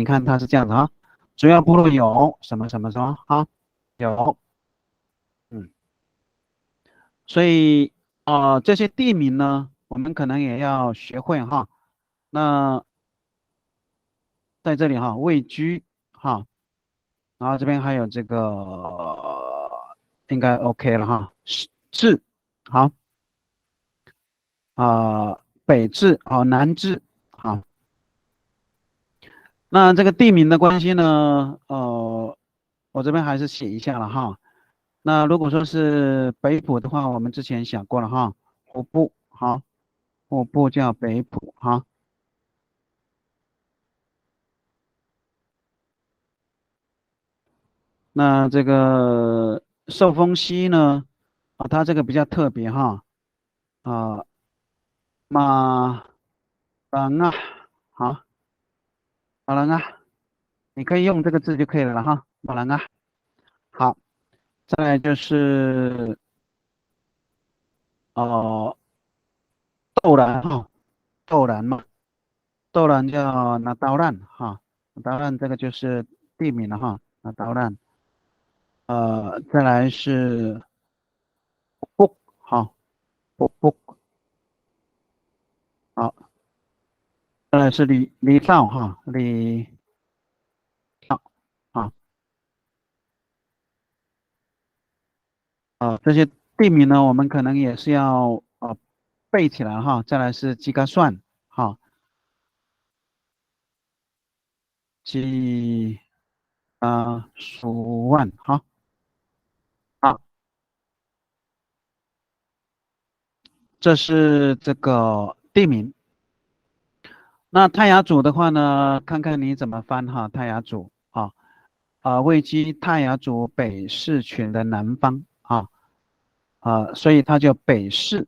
你看它是这样子啊，主要部落有什么什么什么啊，有，嗯，所以这些地名呢，我们可能也要学会哈。那在这里哈，位居哈，然后这边还有这个应该 OK 了哈，治好北治好南治好。那这个地名的关系呢，我这边还是写一下了哈。那如果说是北浦的话，我们之前想过了哈，户部好，户部叫北浦哈。那这个寿丰溪呢，它这个比较特别哈，啊、马郎啊，好，马郎啊，你可以用这个字就可以了哈，马郎啊。好，再来就是哦、豆兰哈，豆兰嘛，豆兰叫拿刀兰哈，拿刀兰这个就是地名了哈，拿刀兰。再来是不好，不好，再来是李道哈，李道啊这些地名呢，我们可能也是要背起来哈。再来是鸡肝蒜哈，鸡蜀万哈。好，这是这个地名。那泰雅族的话呢，看看你怎么翻哈。泰雅族位居泰雅族北势群的南方所以它叫北势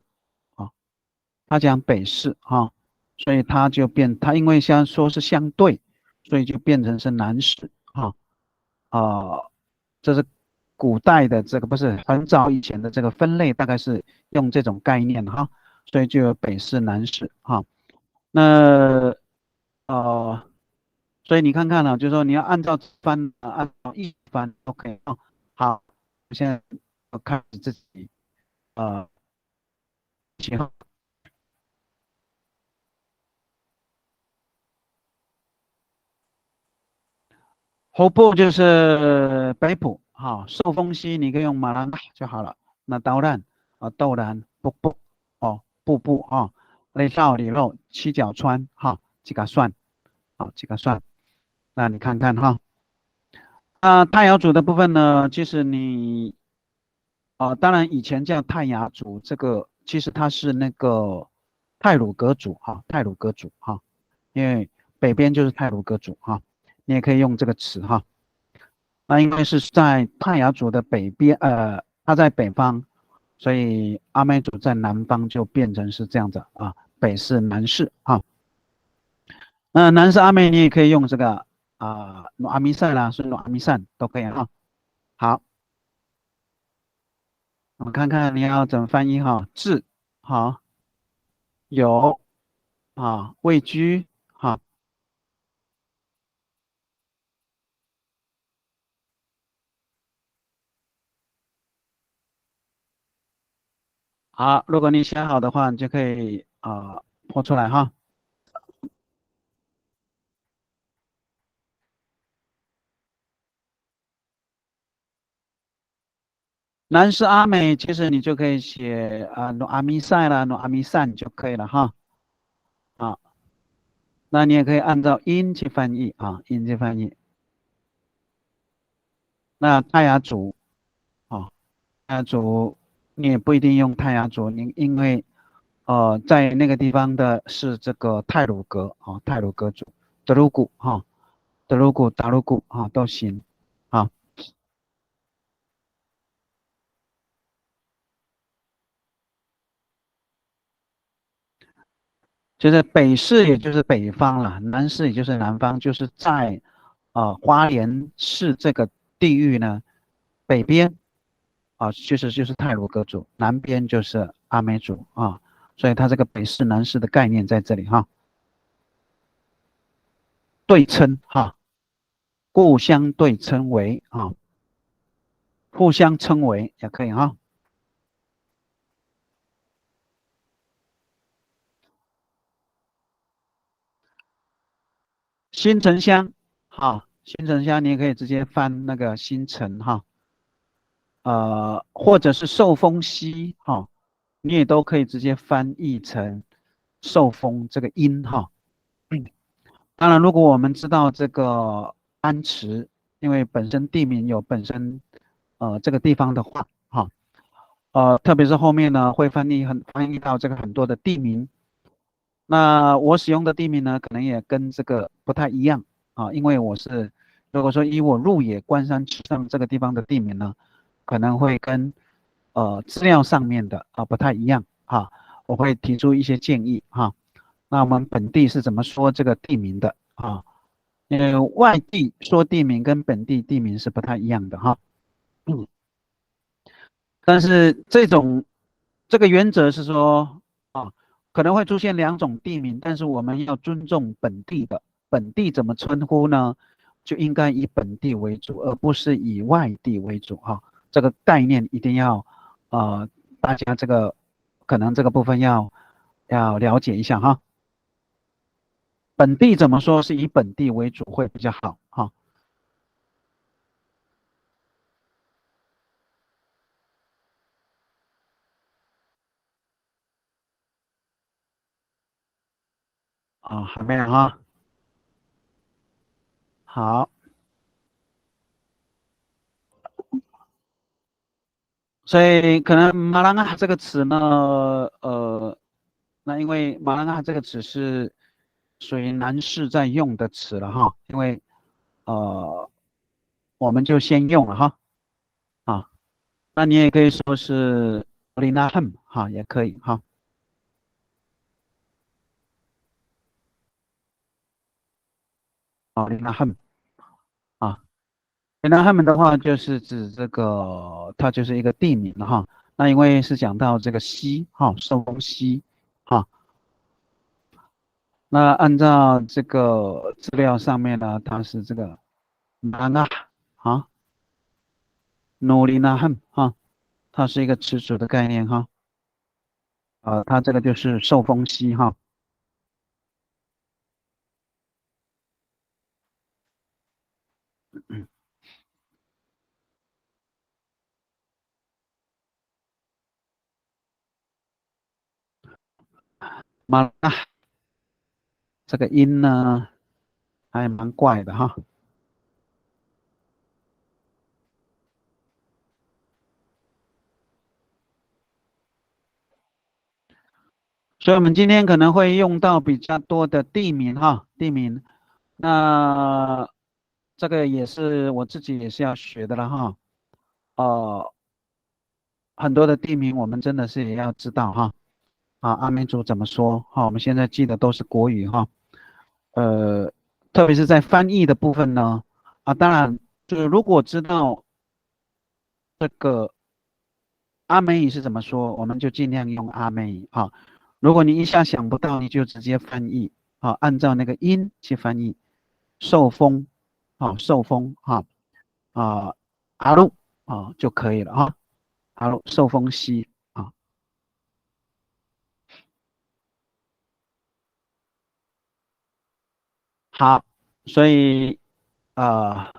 啊，它讲北势所以它因为说是相对，所以就变成是南势这是古代的这个不是很早以前的这个分类，大概是用这种概念哈，所以就有北势南势那呃，所以你看看呢，就是说你要按照翻按照一翻 OK 好，现在我开始自己呃写好。后部就是北埔寿丰溪你可以用马兰就好了。那刀兰豆兰布雷少里肉七角川几个蒜几个蒜。那你看看泰雅族的部分呢，其实你当然以前叫泰雅族，这个其实它是那个泰鲁格族泰鲁格族因为北边就是泰鲁格族你也可以用这个词那应该是在泰雅族的北边，它在北方，所以阿美族在南方就变成是这样子北是南势那南势阿美你也可以用这个努阿弥赛啦，是努阿弥散都可以好，我们看看你要怎么翻译治有位居好，如果你写好的话，你就可以播出来南是阿美，其实你就可以写努阿弥赛啦，努阿弥散就可以了啊，那你也可以按照音去翻译音去翻译。那泰雅族泰雅族你也不一定用泰雅族，因为在那个地方的是这个泰鲁格泰鲁格族，德鲁古德鲁古、达鲁古都行就是北市也就是北方了，南市也就是南方，就是在花莲市这个地域呢，北边就是太鲁阁族，南边就是阿美族所以它这个北市南市的概念在这里对称故相对称为啊，互相称为也可以哈。新城乡，哈，新城乡你也可以直接翻那个新城哈，或者是受风息哈，你也都可以直接翻译成受风这个音哈。当然，如果我们知道这个安池，因为本身地名有本身这个地方的话哈，特别是后面呢会翻译到这个很多的地名。那我使用的地名呢，可能也跟这个不太一样啊，因为如果说以我入野关山池上这个地方的地名呢，可能会跟资料上面的不太一样啊，我会提出一些建议哈。那我们本地是怎么说这个地名的啊？因为外地说地名跟本地地名是不太一样的哈。嗯，但是这个原则是说啊，可能会出现两种地名，但是我们要尊重本地的，本地怎么称呼呢？就应该以本地为主，而不是以外地为主哈。这个概念一定要大家可能这个部分要了解一下哈。本地怎么说是以本地为主会比较好哈。还没有哈。好，所以可能马兰啊这个词呢，那因为马兰啊这个词是属于男士在用的词了哈，因为呃，我们就先用了哈啊，那你也可以说是 Lina Hem 哈，也可以哈Lina Hem 啊，Lina Hem 的话就是指这个，它就是一个地名了哈。那因为是讲到这个西哈，寿丰西哈。那按照这个资料上面呢，它是这个马纳啊，努里纳汉哈，它是一个词组的概念哈，它这个就是受风息哈，马纳这个音呢还蛮怪的哈，所以我们今天可能会用到比较多的地名哈，地名，那这个也是我自己也是要学的了哈，呃，很多的地名我们真的是也要知道哈。阿美族怎么说？哈，我们现在记得都是国语哈。呃，特别是在翻译的部分呢，当然就是如果知道这个阿美语是怎么说，我们就尽量用阿美语哈。如果你一下想不到，你就直接翻译按照那个音去翻译，受风受风啊，阿鲁就可以了哈。阿鲁受风息好，所以啊。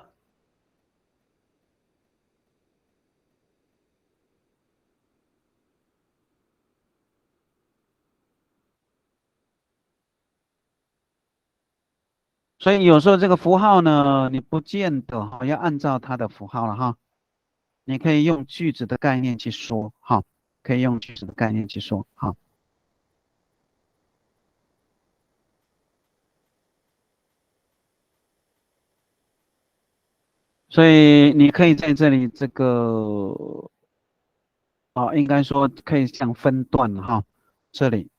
所以有时候这个符号呢，你不见得要按照它的符号了哈，你可以用句子的概念去说哈，可以用句子的概念去说哈。所以你可以在这里应该说可以像分段哈，这里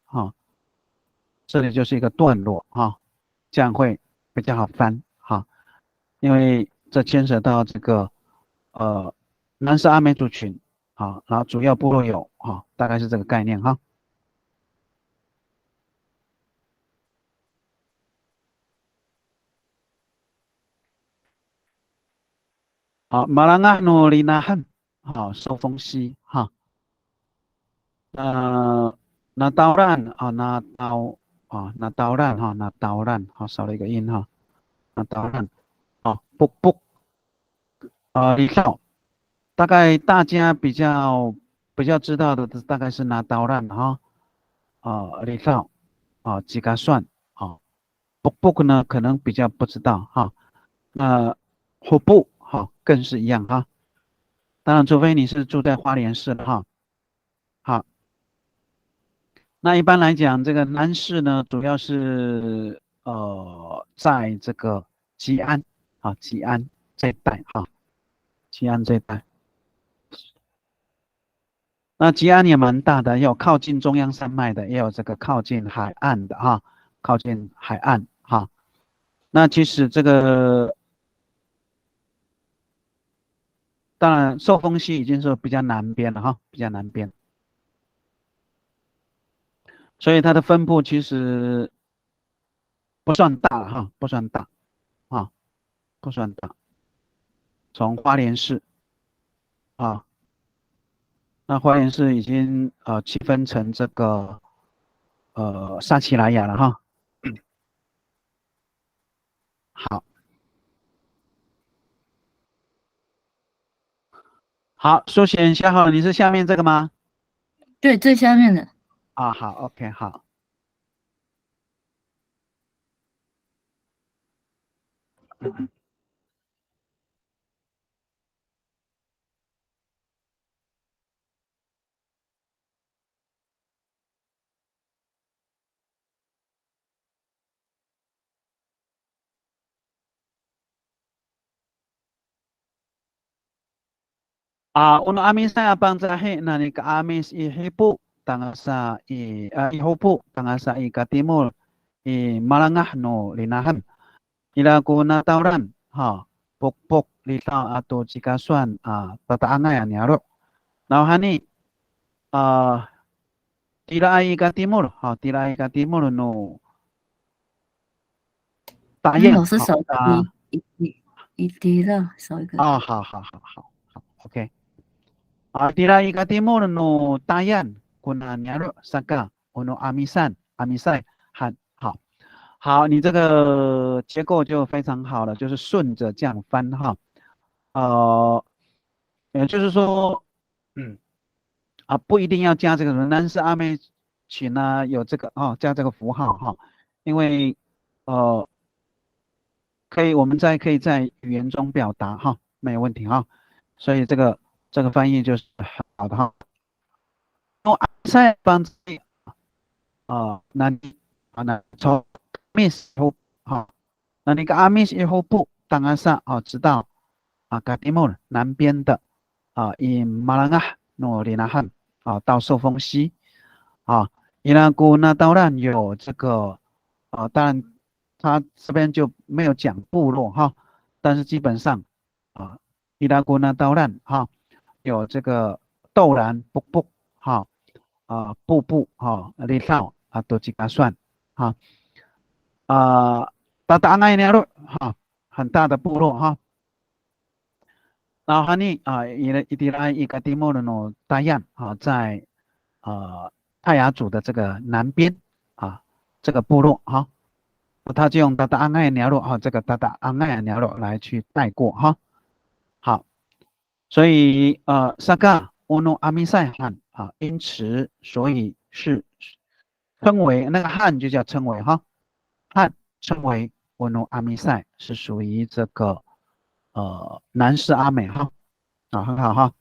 这里就是一个段落这样会比较好翻因为这牵扯到这个呃南斯阿美族群然后主要部落有大概是这个概念哈。好，马兰阿努里纳汉，好，受风息哈。那当然啊，那当然哈，那当然好，少了一个音哈，那当然不不李少，大概大家比较知道的大概是那当然哈，李少几个算不呢可能比较不知道哈，那不更是一样哈，当然除非你是住在花莲市的哈，好。那一般来讲，这个南市呢，主要是在这个吉安吉安这一带吉安这一带。那吉安也蛮大的，有靠近中央山脉的，也有这个靠近海岸的靠近海岸那其实这个当然寿丰溪已经是比较南边了比较南边，所以它的分布其实不算大了不算大啊，不算大。从花莲市啊。那花莲市已经区分成这个撒奇莱雅了好，好，苏贤小好，你是下面这个吗？对，最下面的。好，OK，好。untuk amin saya abang terakhir nanti ke amis ihibu tanggal sa ihubu tanggal sa ikatimul malangah no linahan ila kuna tauran pok pok lita atau jika suan tataangay anyaro now hani ah tirai ikatimul tirai ikatimul no 大嗯，雁，老师少一个一滴了，少一个。好，OK，tirai ikatimul no 大雁kuna nyaro saka uno amisai 好，你这个结构就非常好了，就是顺着这样翻呃，也就是说，嗯不一定要加这个什但是阿美群呢有这个加这个符号因为呃我们可以在语言中表达没有问题所以这个翻译就是好的在帮助那你那从 miss 后那个阿密以后不当然上知道嘎迪莫南边的以马兰啊诺里纳汉到寿丰溪伊拉古那当然有这个当然他这边就没有讲部落但是基本上伊拉古那当然有这个豆兰卜卜布布里少都几个算啊，大大爱那路很大的部落然后哈尼伊迪拉伊个地莫的诺大雁在泰雅族的这个南边这个部落他就用大大爱鸟路这个大大爱鸟路来去带过好，所以萨嘎乌诺阿米塞汉因此所以是称为那个汉就叫称为汉称为乌诺阿米塞是属于这个南势阿美很好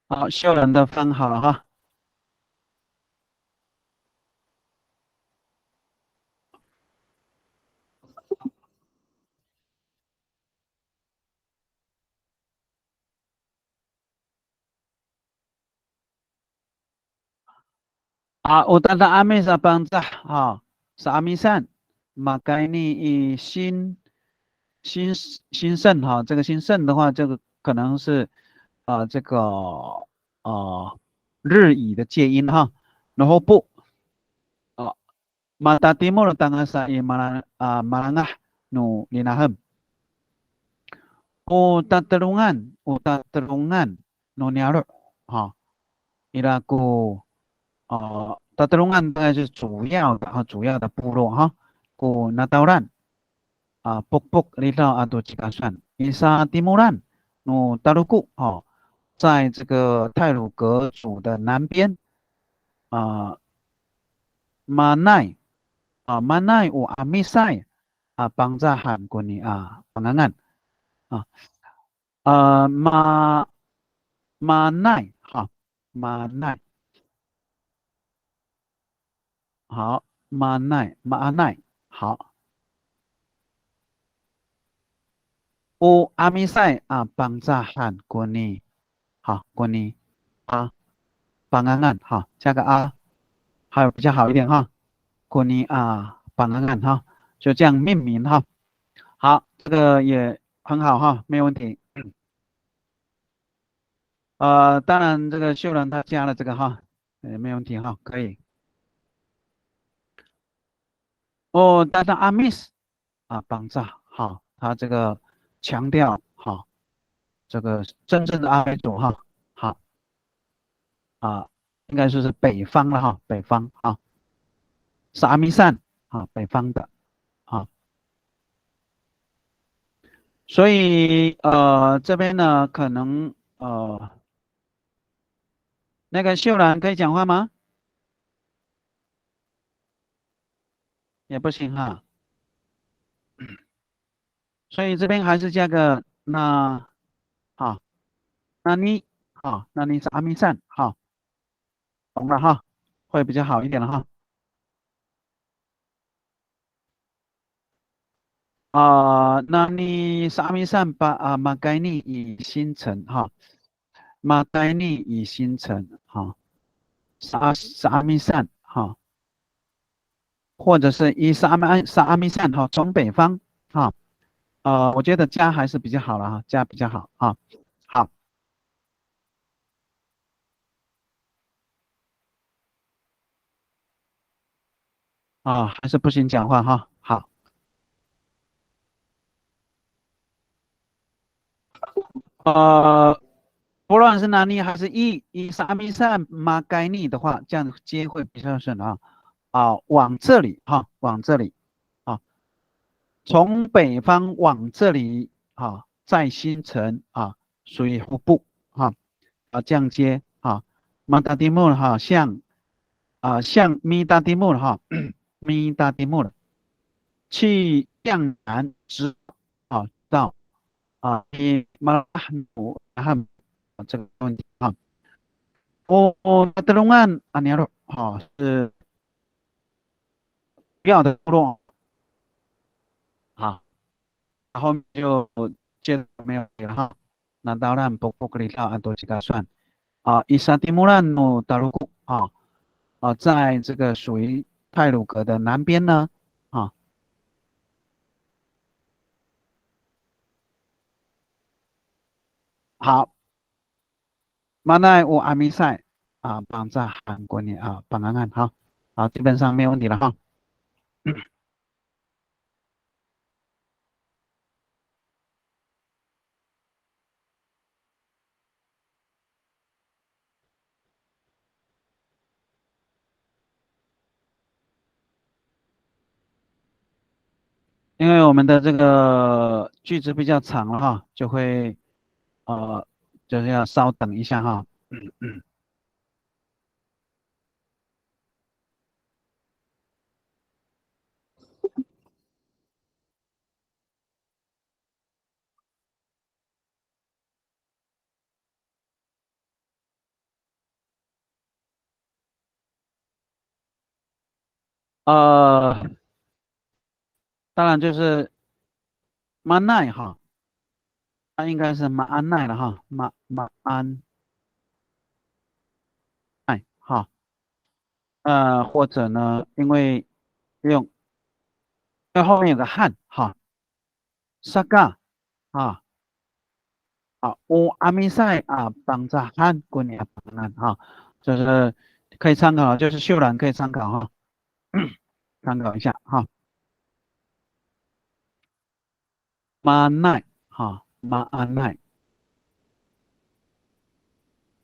好，秀人的分好了 utata amis abang zah sa amisan maka ini兴盛这个兴盛的话，这个可能是这个日语的介音然后不mata timur tanga sa malangah nu linahem taterungan nu niaro iraku taterungan 大概是主要的部落ku natauran pokpok lila atau jikasan isa timuran nu taruku 在这个泰鲁格族的南边manai manai amisai bangzahan kuni pangangan啊manai manai 好manai 好amisai bangzahan kuni 好 kuni pangangan 加个还有比较好一点kuni pangangan 就这样命名好，这个也很好没有问题。当然这个秀兰他加了这个没问题可以。但是阿 miss 绑架他这个强调这个真正的阿美族好应该说是北方了北方是阿弥善北方的所以这边呢可能那个秀兰可以讲话吗？也不行所以这边还是加个好，那你是阿弥善懂了会比较好一点了那你是阿弥善把马盖尼以星辰马盖尼以星辰是阿弥善或者是以是阿弥善从北方我觉得加还是比较好了加比较好好还是不行讲话好不论是哪里还是以是阿弥善马盖尼的话，这样接会比较顺往这里往这里从北方往这里在新城属于户部这样接马达蒂木像米达蒂木米达蒂木去向南直到你马拉努这个问题Petalungan Aniaro是主要的部落然后就接着没有了那当然不可以到按多几个算伊萨蒂穆兰努达鲁库在这个属于泰鲁格的南边呢好马奈乌阿米塞绑在韩国呢绑安安好基本上没有问题了因为我们的这个句子比较长了就会就是要稍等一下当然就是马奈它应该是马安奈了马安奈或者呢，因为后面有个汉哈，saga 啊。好，我阿弥赛啊，帮着汉过年帮安哈，就是可以参考，就是秀兰可以参考哈，参考一下哈。马奈哈，马阿奈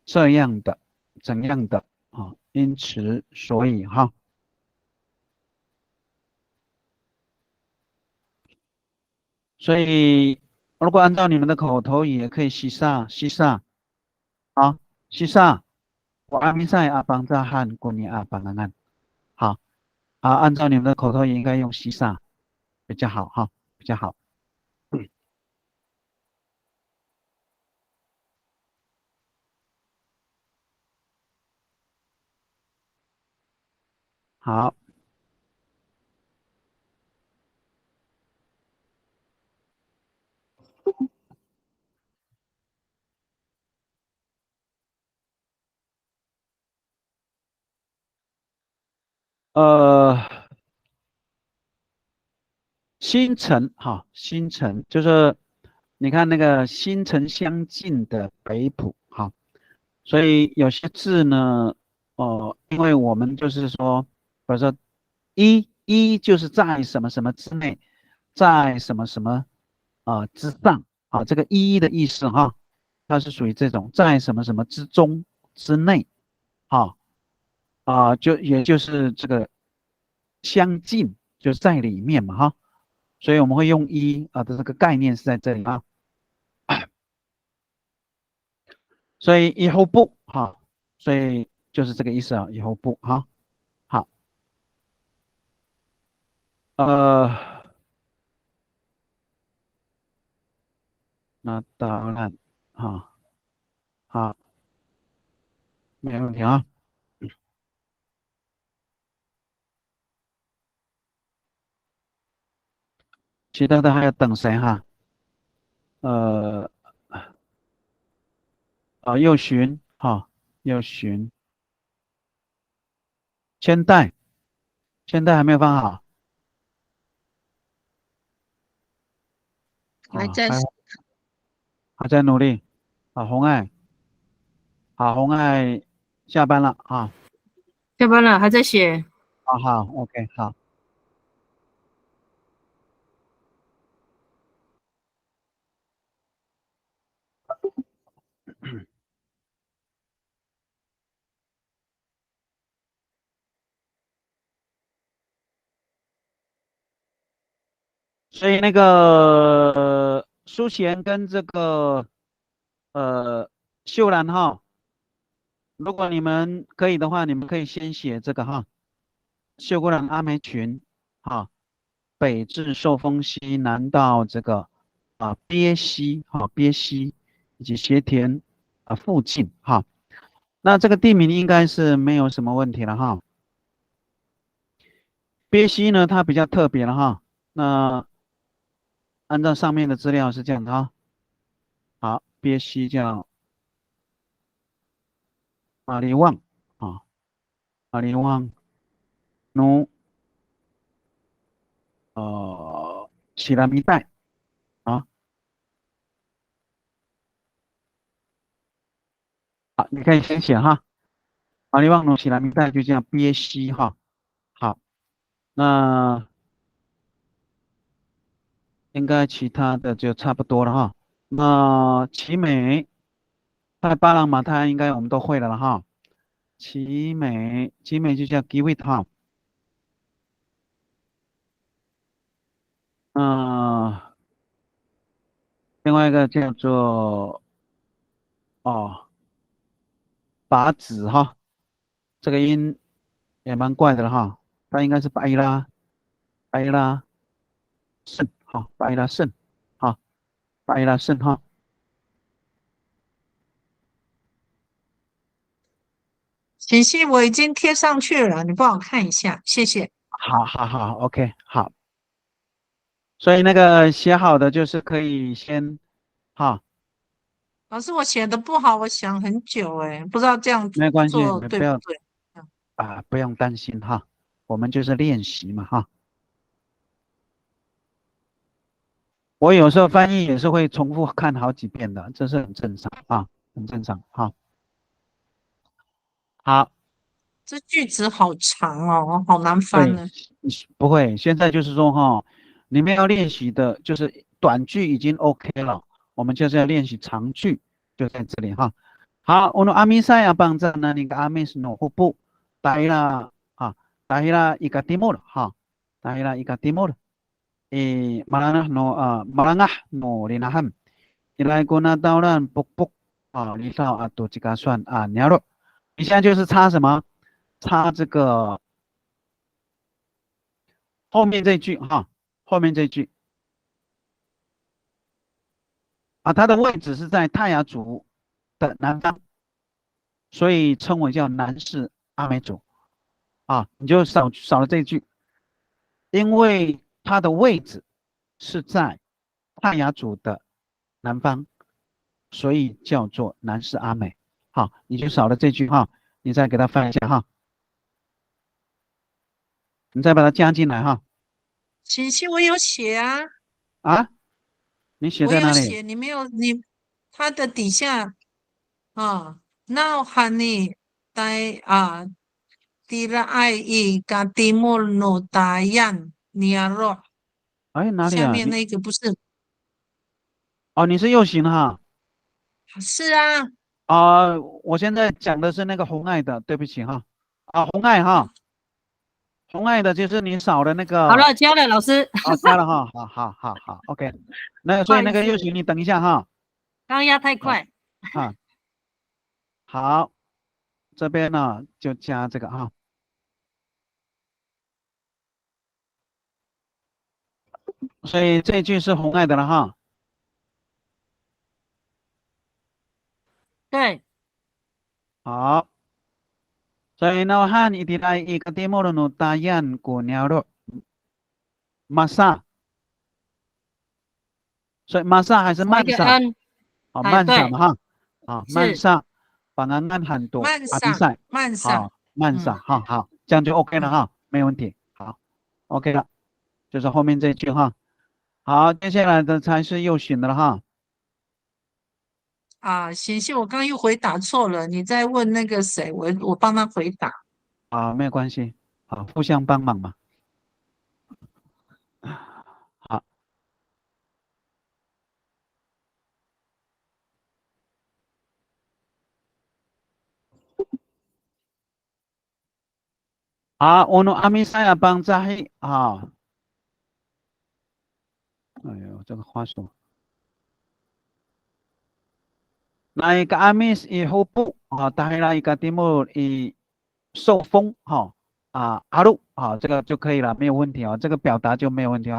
这样的，怎样的啊？因此，所以哈，所以如果按照你们的口头语，也可以西萨啊，西萨，我阿弥赛啊，帮着汉过年啊，帮安。好啊，按照你们的口头语，应该用西萨比较好哈，比较好。好。呃，星辰哈，星辰就是你看那个星辰相近的北浦哈，所以有些字呢，因为我们就是说，比如说一就是在什么什么之内，在什么什么之上啊，这个一的意思哈，它是属于这种在什么什么之中之内哈也就是这个相近，就是在里面嘛哈。所以我们会用一的这个概念是在这里啊，所以以后不哈，所以就是这个意思啊，以后不哈，好，呃，那当然哈，好，没问题啊，其他的还要等谁哈？呃右寻哈，右寻千代，千代还没有放好还在还在努力红爱，好，红爱下班了啊，下班了，还在写。好，OK，好。所以那个苏贤跟这个秀兰哈，如果你们可以的话，你们可以先写这个哈，秀姑兰阿梅群哈，北至寿丰溪，南到这个鳖溪哈，鳖溪以及斜田附近哈，那这个地名应该是没有什么问题了哈。鳖溪呢，它比较特别了哈，那按照上面的资料是这样的哈，好，鳖溪叫马里旺啊，马里旺努喜拉米带啊，好，你可以先写哈，马里旺努喜拉米带就这样憋西哈，好，那应该其他的就差不多了哈。那奇美、泰巴朗马泰应该我们都会了哈。奇美就叫 give it 哈，嗯、另外一个叫做哦把子哈。这个音也蛮怪的了哈，它应该是白拉圣哈，白拉圣哈，白拉圣哈，信息我已经贴上去了，你帮我看一下，谢谢。好，OK，好，所以那个写好的就是可以先哈，老师，我写的不好，我想很久，不知道这样没关系，做你不要对不对？不用担心哈，我们就是练习嘛哈。我有时候翻译也是会重复看好几遍的，这是很正常啊，很正常哈。好，这句子好长哦，好难翻对，呢。不会，现在就是说哈，你们要练习的就是短句已经 OK 了，我们就是要练习长句，就在这里哈。好，untuk Amisaya bangsa nani ka Amis no hupu dahila dahila ika timur dahila ika timur marangah no linaham ilai guna dauran puk lisao atau jika suan nyaro，你现在就是插什么？插这个后面这句哈，后面这句它的位置是在泰雅族的南方，所以称为叫南势阿美族你就少了这句，因为它的位置是在泰雅族的南方，所以叫做南势阿美。好，你就少了这句哈，你再给它翻一下哈，你再把它加进来哈。信息我有写啊，你写我在哪里？有写，你没有你，它的底下now honey 带tira ka timur no dayan niaro，哪里啊？下面那个不是你是右行哈。是啊，我现在讲的是那个红爱的，对不起哈。红爱哈，红爱的就是你少的那个。好了，交了，老师。加了哈，好，OK。所以那个右行，你等一下哈。刚压太快。好，这边呢就加这个哈。所以这句是红爱的了哈。对。好，所以呢，汉一提来一个题目的呢，答案过鸟肉，masa。所以 masa 还是少一个 mansa？ n。mansa 嘛哈。是。mansa，pangangan handuk 慢上 abisai。慢上，mansa，好，这样就 OK 了哈，没问题。好，OK 了，就是后面这句哈。好，接下来的才是右选的了哈。行行，我刚刚又回答错了，你再问那个谁，我帮他回答。没有关系，互相帮忙嘛。好，untuk Amisaya bangsahi 哎呦，这个话说。Naik ke Amis i hupu tahila ika timur i 受风阿鲁这个就可以了，没有问题这个表达就没有问题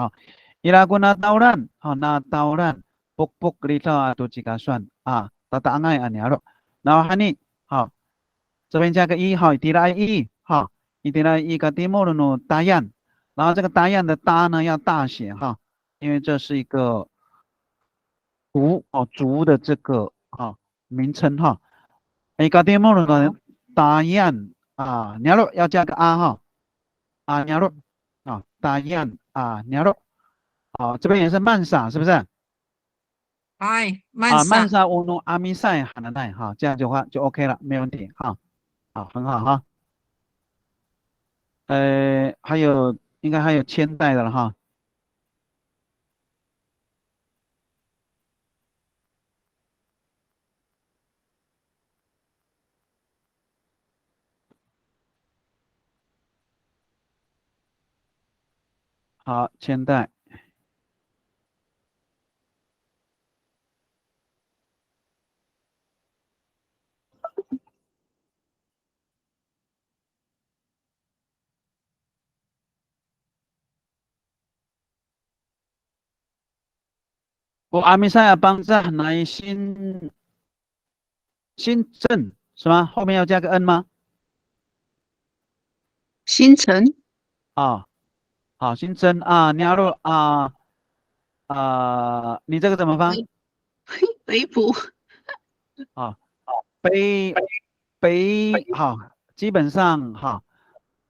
Ilaguna tauran na tauran puk lita atau jika suan tata angai aniaro。然后hani 这边加个一itila i itila i ka timur no dayan，然后这个 dayan 的大呢要大写因为这是一个族的这个名称ika timur no dayan niaro 要加个niaro dayan niaro。这边也是曼莎，是不是？慢上，曼莎乌诺阿米塞喊的奈这样的话就 OK 了，没问题很好还有应该还有千代的了好，千代。我阿米赛亚邦在来新镇是吗？后面要加个 n 吗？新城好，新增你要录你这个怎么翻？北埔北基本上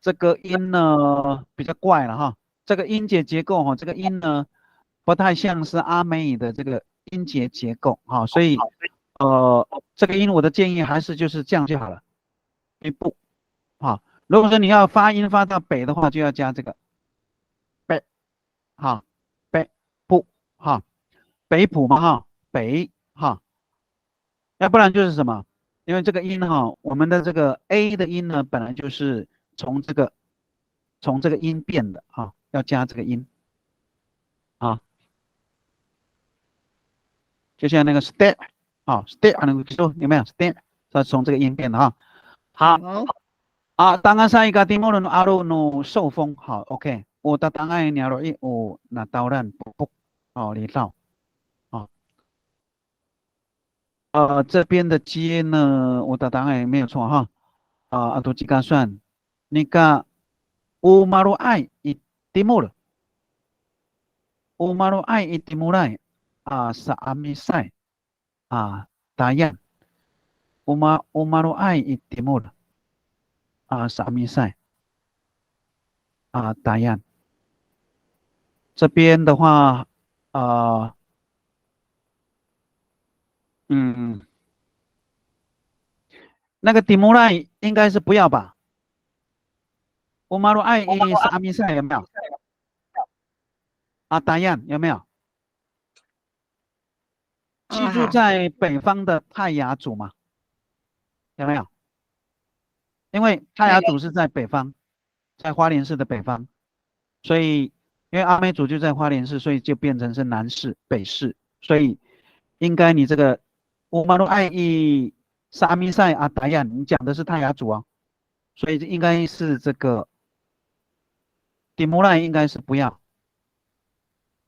这个音呢比较怪了哈，这个音节结构哈，这个音呢不太像是阿美语的这个音节结构哈，所以这个音我的建议还是就是这样就好了，北部哈。如果说你要发音发到北的话，就要加这个北哈，北部哈，北埔嘛哈，北哈，要不然就是什么？因为这个音哈，我们的这个 A 的音呢，本来就是从这个音变的啊，要加这个音啊，就像那个 step 啊，step 那个说有没有 step？它从这个音变的哈。好啊，当然上一个题目的阿鲁努受风好 ，OK。我的当然鸟罗一我那当然不哦，李少啊，这边的接呢，我的答案没有错哈。atau jika suan nika umaru ai itimur umaru ai itimurai sa amisai tayan umaru ai itimur sa amisai tayan 这边的话那个 timurai 应该是不要吧？umaru ai sa amisai 有没有？tayan 有没有？居住在北方的泰雅族嘛？有没有？因为泰雅族是在北方，在花莲市的北方，所以因为阿美族就在花莲市，所以就变成是南市、北市，所以应该你这个乌马鲁爱伊沙米塞阿达亚，你讲的是泰雅族啊，所以应该是这个迪穆赖应该是不要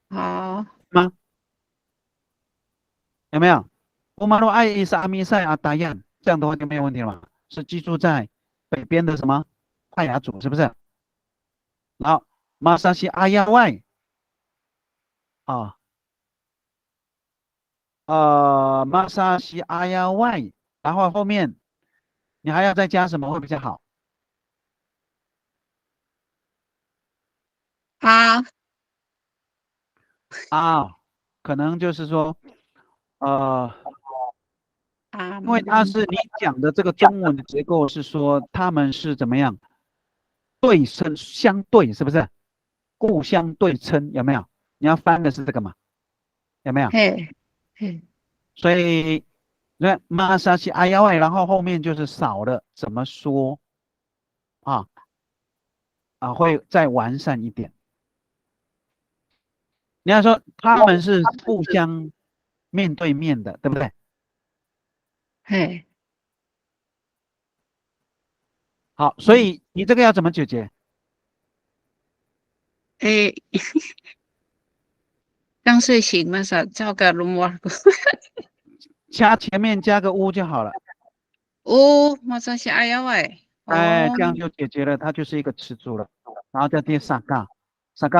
好吗？有没有？乌马鲁爱伊沙米塞阿达亚，这样的话就没有问题了嘛？是居住在北边的什么泰雅族，是不是？好，马萨西阿亚外马萨西阿亚外，然后后面你还要再加什么会比较好？可能就是说，因为它是你讲的这个中文的结构是说他们是怎么样对称相对，是不是？互相对称有没有？你要翻的是这个嘛？有没有？嘿，所以那马萨西阿亚外，然后后面就是少了怎么说会再完善一点。你要说他们是互相面对面的，对不对？嘿，好，所以你这个要怎么解决？刚睡醒嘛，啥叫个龙娃？前面加个乌就好了。马上是哎呀喂，这样就解决了，它就是一个词组了。然后再第三个，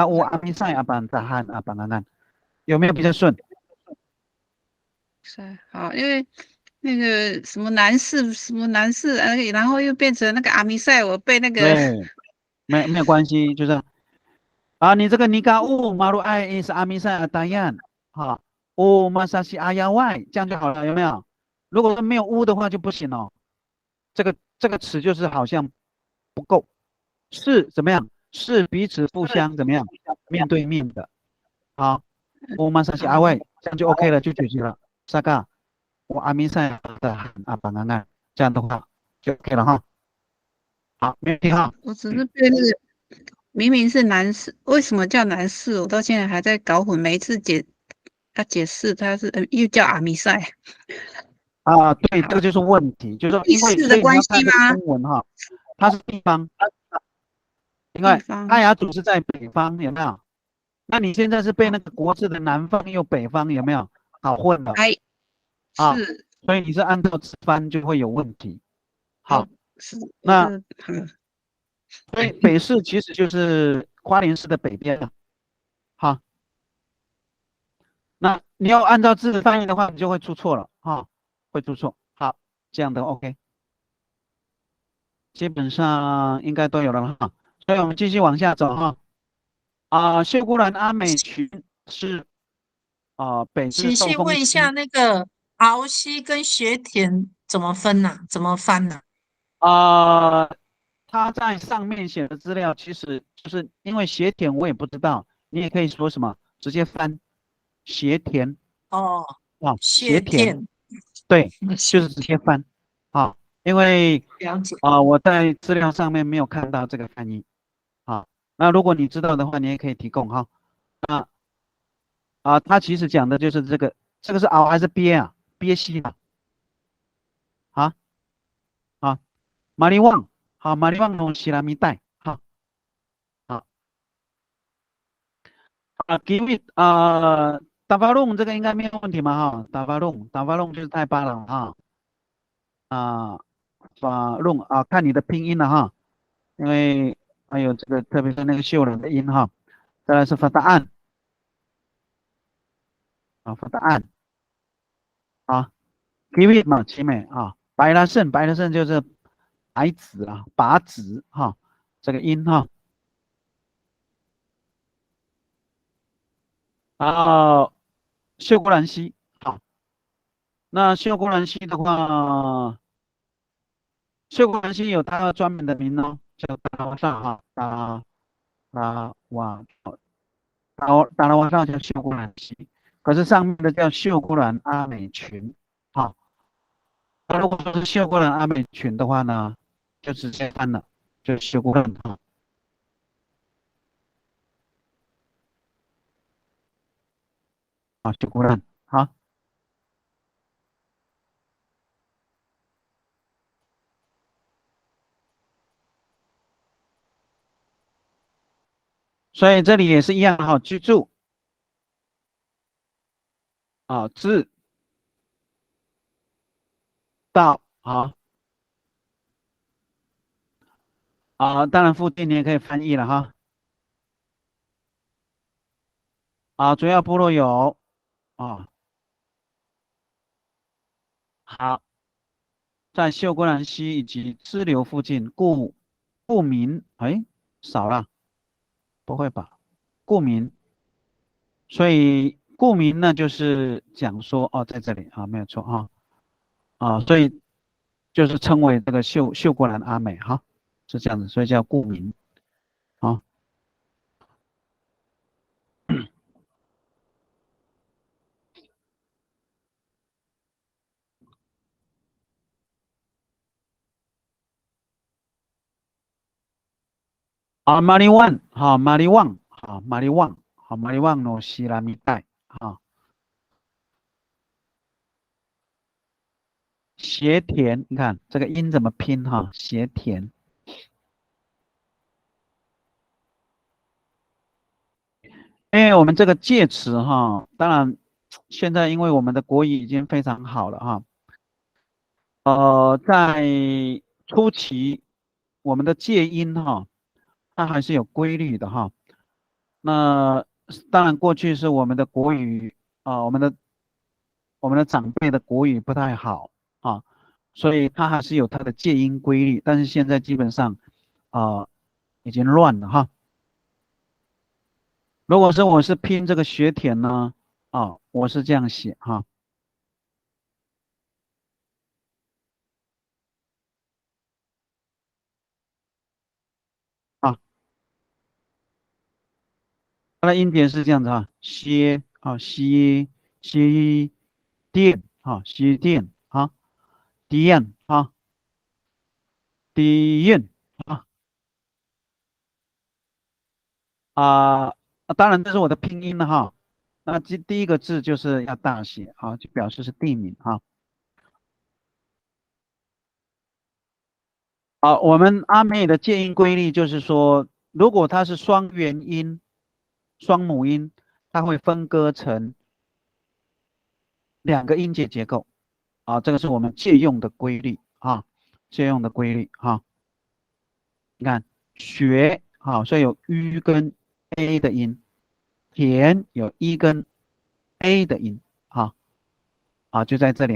乌阿米塞阿班达汉阿班安安，有没有比较顺？是好，因为那个什么男士，然后又变成那个阿米塞，我被那个对，没有关系，就是你这个尼嘎乌马鲁埃是阿米塞阿达yan，乌马萨西阿亚外，这样就好了，有没有？如果没有乌的话就不行哦。这个词就是好像不够，是怎么样？是彼此互相怎么样面对面的。好，乌马萨西阿外，这样就 OK 了，就解决了。萨嘎，我阿米塞的阿邦安安，这样的话就 OK 了哈。好，没问题哈。我只是被那个明明是男士，为什么叫男士？我到现在还在搞混，每一次要解释他是又叫阿米塞。对，这个就是问题，就是说，因为地势的关系吗？中文哈，它是地方，因为泰雅族是在北方，有没有？那你现在是被那个国字的南方又北方，有没有？搞混了。是，所以你是按照字翻就会有问题。好，是那所以北市其实就是花莲市的北边了。好，那你要按照字翻译的话，你就会出错了会出错。好，这样的 OK。基本上应该都有了哈。所以我们继续往下走哈。秀姑峦阿美群是北至请寿丰溪。问一下，那个鳌溪跟学田怎么分呢、怎么翻呢、他在上面写的资料，其实就是因为斜田我也不知道，你也可以说什么直接翻斜田哦，斜田，学田，对，就学是直接翻因为了解。我在资料上面没有看到这个翻译那如果你知道的话，你也可以提供哈。他其实讲的就是这个是熬还是憋憋西啊啊，马利旺马利旺弄西拉米带好give it 达巴隆这个应该没有问题嘛达巴隆就是太巴了法隆看你的拼音了因为还有这个特别是那个秀人的音再来是法达案法达案give it 嘛奇美白拉胜就是白子拔子这个音然后秀姑兰溪那秀姑兰溪的话，秀姑兰溪有它专门的名叫达拉瓦萨达瓦达拉瓦萨叫秀姑兰溪，可是上面的叫秀姑兰阿美群那如果说是秀姑兰阿美群的话呢，就直接翻了，就是秀姑兰秀姑兰所以这里也是一样记住字到当然附近你也可以翻译了主要部落有好，在秀姑兰溪以及支流附近，故名少了，不会吧？故名，所以故名呢就是讲说在这里没有错所以就是称为这个秀姑兰阿美是这样子，所以叫故名马里旺马里旺马里旺马里旺诺西拉米带斜田，你看这个音怎么拼斜田。因为我们这个介词当然现在因为我们的国语已经非常好了在初期我们的介音它还是有规律的那当然过去是我们的国语我们的长辈的国语不太好所以它还是有它的介音规律，但是现在基本上已经乱了如果是我是拼这个学田呢我是这样写它的音节是这样子歇歇电歇电电电当然这是我的拼音了那第一个字就是要大写就表示是地名我们阿美的介音规律就是说，如果它是双元音、双母音，它会分割成两个音节结构这个是我们借用的规律借用的规律你看学所以有 u 跟 a 的音，田有 e 跟 a 的音就在这里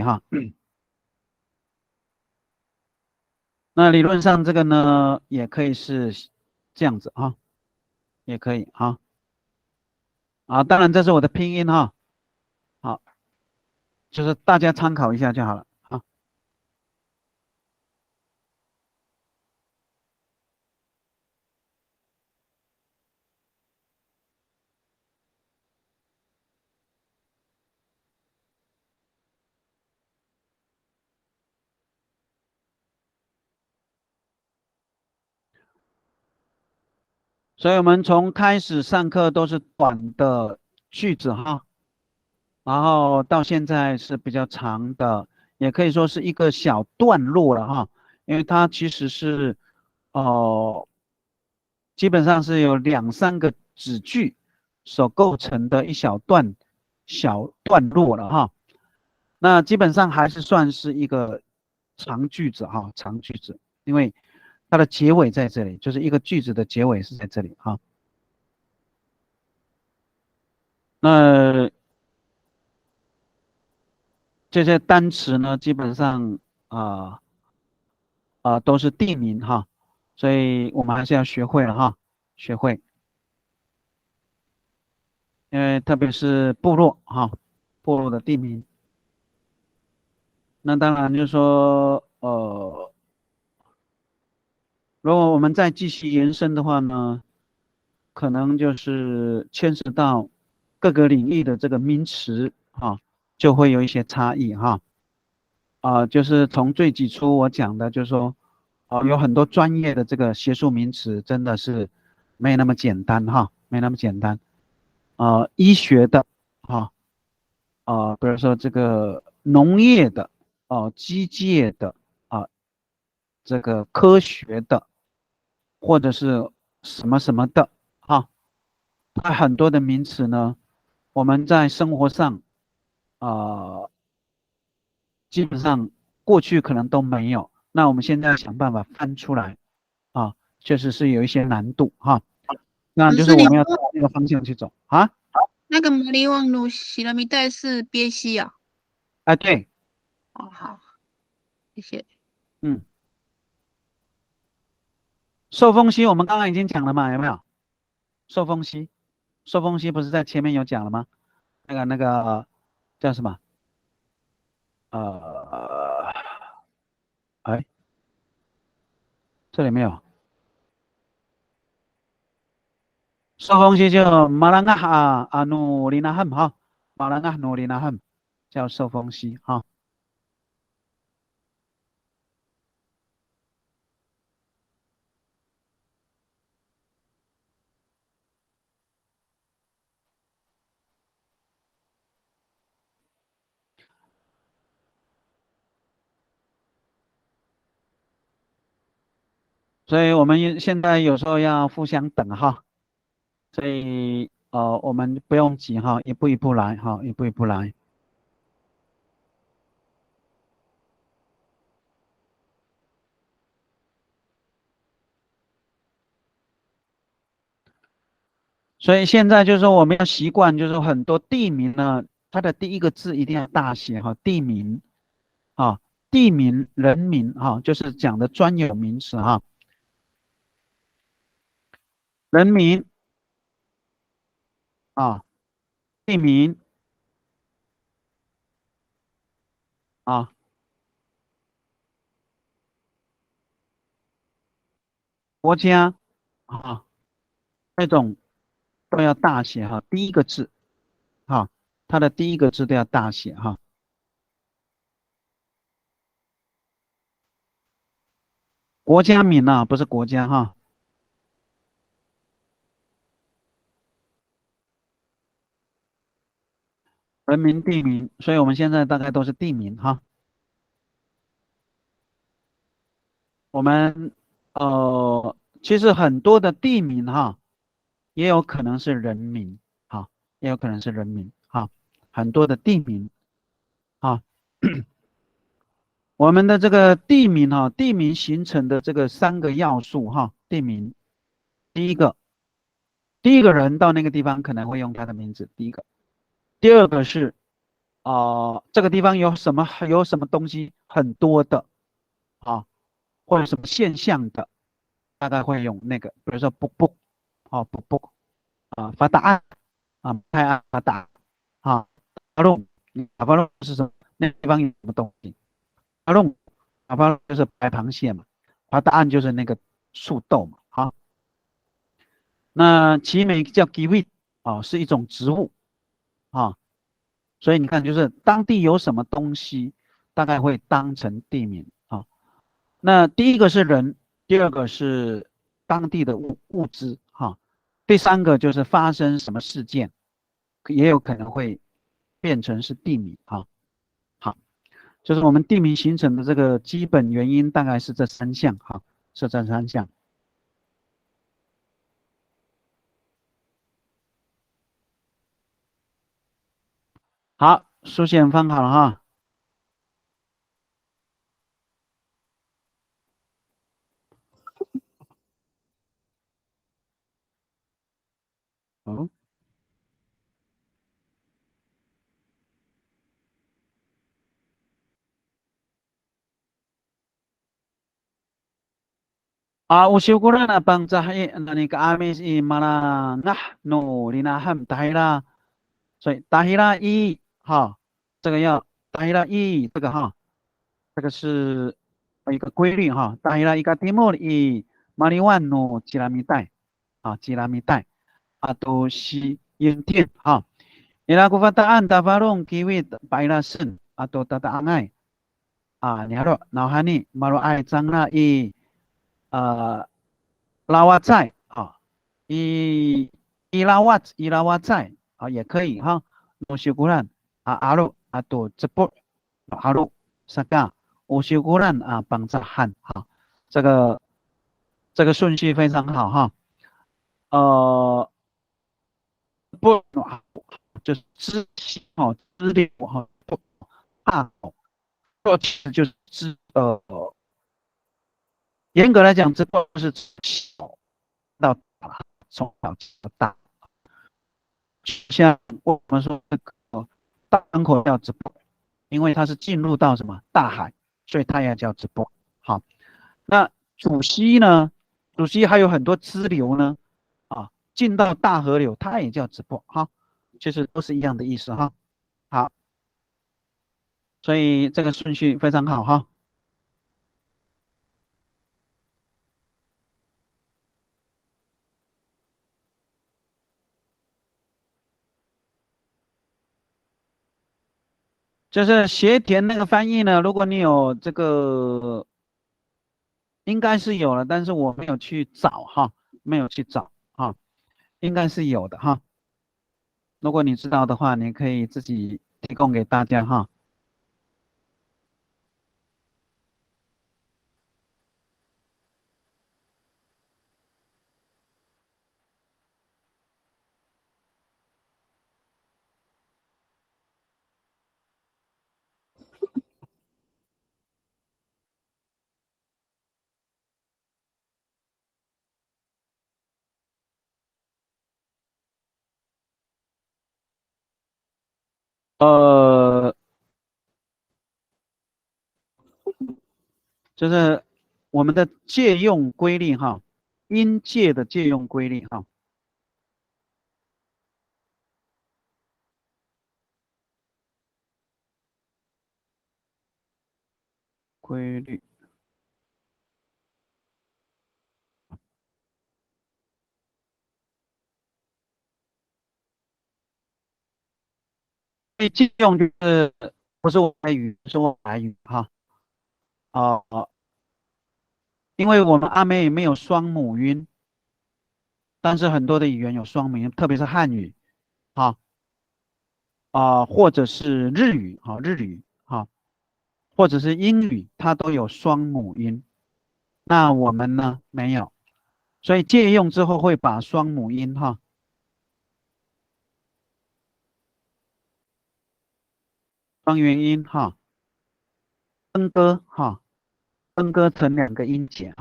那理论上这个呢，也可以是这样子啊，也可以啊。啊，当然这是我的拼音哈，好，就是大家参考一下就好了啊。所以我们从开始上课都是短的句子哈，然后到现在是比较长的，也可以说是一个小段落了哈，因为它其实是基本上是有2、3个子句所构成的一小段落了哈。那基本上还是算是一个长句子哈，长句子，因为它的结尾在这里，就是一个句子的结尾是在这里哈。那这些单词呢，基本上都是地名哈，所以我们还是要学会了哈，学会，因为特别是部落哈，部落的地名。那当然就是说，如果我们再继续延伸的话呢，可能就是牵涉到各个领域的这个名词哈，就会有一些差异哈。就是从最基础我讲的，就是说，有很多专业的这个学术名词真的是没那么简单哈，没那么简单。医学的哈，比如说这个农业的，机械的，这个科学的，或者是什么什么的哈，它很多的名词呢，我们在生活上，啊。基本上过去可能都没有，那我们现在要想办法翻出来啊，确实是有一些难度哈。那就是我们要朝那个方向去走啊。那个摩利旺路西拉米带是鳖西啊。哎，对，哦，好，谢谢。嗯，受风息我们刚刚已经讲了嘛，有没有？受风息，受风息不是在前面有讲了吗？那个叫什么？哎，这里没有。受风息就马兰嘎阿努里纳汉哈，马兰嘎努里纳汉叫受风息哈。所以我们现在有时候要互相等哈，所以我们不用急哈，一步一步来哈，一步一步来。所以现在就是说我们要习惯，就是说很多地名呢，它的第一个字一定要大写哈，地名啊，地名、人名哈，就是讲的专有名词哈，人名啊，地名啊，国家啊，那种都要大写哈，第一个字哈，它的第一个字都要大写哈。国家名啊，不是国家哈，人名、地名，所以我们现在大概都是地名哈。我们其实很多的地名哈，也有可能是人名哈，也有可能是人名哈，很多的地名哈。我们的这个地名哈，地名形成的这个3个要素哈，地名，第一个人到那个地方可能会用他的名字，第一个。第二个是这个地方有什么东西很多的啊，或者什么现象的，大概会用那个，比如说不不，哦不不啊，发答案啊，拍案发答啊，发论，发论是什么？那地方有什么东西？发论，发论就是白螃蟹嘛，发答案就是那个树豆嘛，好。那奇美叫 kiwi 啊，是一种植物啊，所以你看，就是当地有什么东西，大概会当成地名啊。那第一个是人，第二个是当地的物资哈，第三个就是发生什么事件，也有可能会变成是地名啊。好，就是我们地名形成的这个基本原因，大概是这三项哈，是这三项。好，书写放好了哈。哦。usyukuran abang Zahid nani kami si mana nahnu linaham tahira，所以 tahira 哈，这个要 tahira 这个哈，这个是一个规律哈。tahira ika timur mariwan no jilamidai 啊，jilamidai atau si yuntin 哈。ila kufataan tabarung kiwi bairasun atau tata angai 啊，你好，老汉你马路爱张那拉瓦在啊，伊拉瓦在啊，也可以哈。我修古兰啊，阿鲁啊，都直播阿鲁萨嘎，我修古兰啊，帮着汉啊，这个顺序非常好哈。不就是知悉哦，知了哈，不啊，做其实就是严格来讲，这不是小到大，从小到大。像我们说那个大港口叫直播，因为它是进入到什么大海，所以它也叫直播。好，那主溪呢？主溪还有很多支流呢，啊，进到大河流，它也叫直播哈，其实都是一样的意思哈。好，所以这个顺序非常好哈。就是协田那个翻译呢，如果你有这个，应该是有了，但是我没有去找哈，没有去找哈，应该是有的哈。如果你知道的话，你可以自己提供给大家哈。呃，就是我们的借用规律哈，应借的借用规律哈，规律。所以借用就是不是外来语，是外来语哈。因为我们阿美语没有双母音，但是很多的语言有双母音，特别是汉语，哈或者是日语，日语哈，或者是英语，它都有双母音。那我们呢没有，所以借用之后会把双母音双元音分割分割成两个音节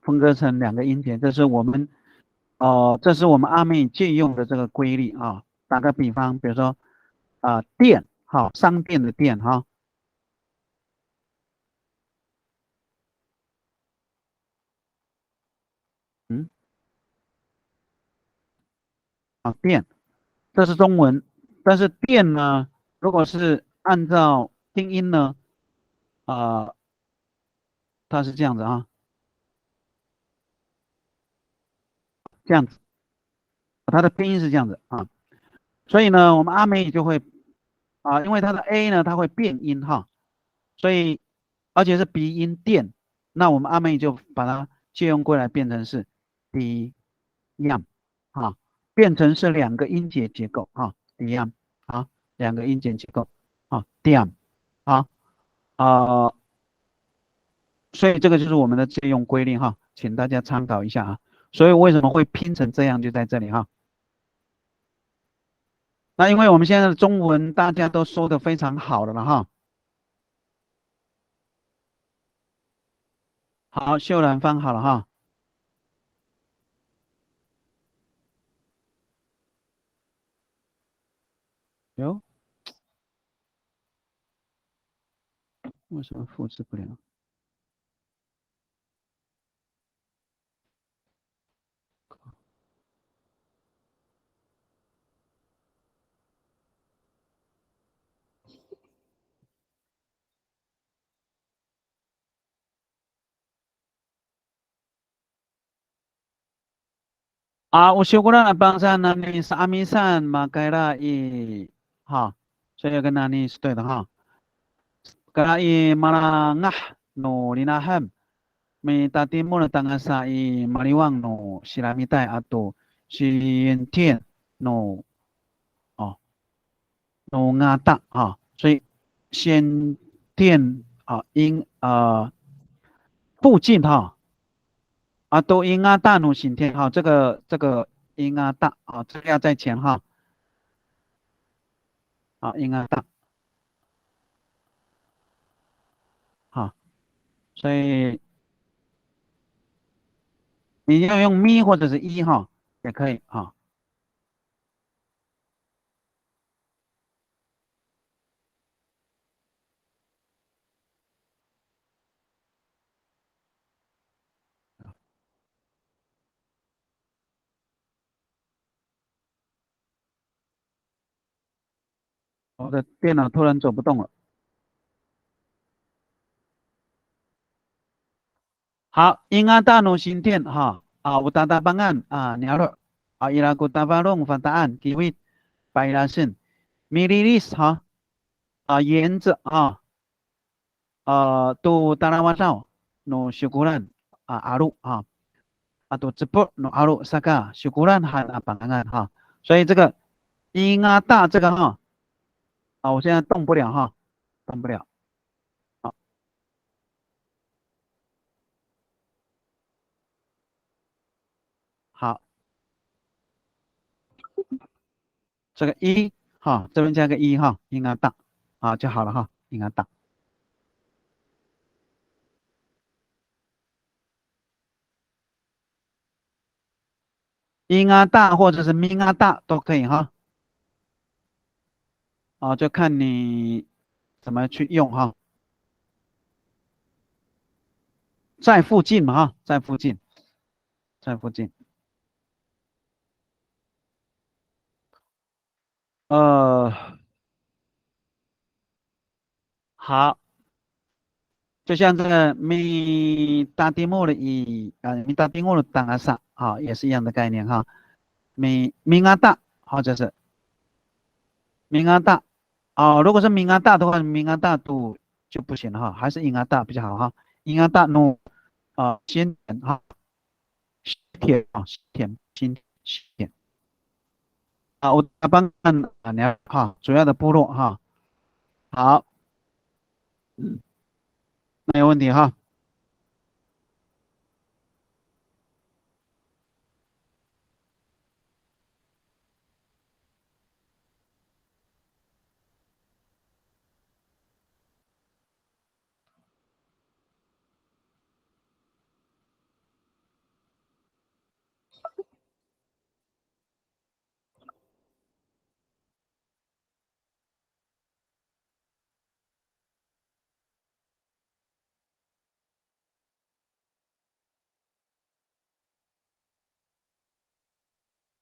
分割成两个音节，这是我们哦，这是我们阿美借用的这个规律啊。打个比方，比如说店，好，商店的店哈，嗯，店，这是中文，但是店呢，如果是按照拼音呢，啊、它是这样子啊，这样子，它的拼音是这样子啊，所以呢，我们阿美语就会因为它的 A 呢，它会变音哈，所以而且是鼻音电，那我们阿美语就把它借用过来变成是 d yam 啊，变成是两个音节结构啊 d yam 啊，两个音节结构啊 d yam 啊所以这个就是我们的借用规律哈，请大家参考一下啊。所以为什么会拼成这样，就在这里哈。那因为我们现在的中文大家都说的非常好了哈。好，秀兰翻好了哈。哟，为什么复制不了？usyukuran bangsa nani saamisan makaira i 哈，所以跟 nani 是对的哈。kara i marangah no linaham may tati mo na tanga sa i maliwang no silamitai ato silintien no 哦 no ngata 啊，所以先店附近哈都因啊大努行天哈，这个因啊大这个要在前哈因啊大哈，所以你要用咪或者是一哈也可以哈。我的电脑突然走不动了。好，因啊大努行天哈utata pangan nyalo ilaku tabarong fataan kiwit pailasin mililis 哈沿着tu tarawasao no syukuran aru atau cepur no aru saka syukuran han pangan 哈，所以这个因啊大这个哈我现在动不了哈，动不了。好，好，这个一哈这边加个一哈，因啊大就好了哈，因啊大。音啊大或者是咪啊大都可以哈，就看你怎么去用哈，在附近嘛哈，在附近，在附近。呃，好，就像这个咪大地木的咪大地木的当阿萨也是一样的概念哈，咪啊大或者是咪啊大如果是咪啊大的话，咪啊大度就不行了哈，还是音啊大比较好哈，音啊大努先哈。铁铁新铁我帮看你要主要的部落哈，好，嗯，没有问题哈。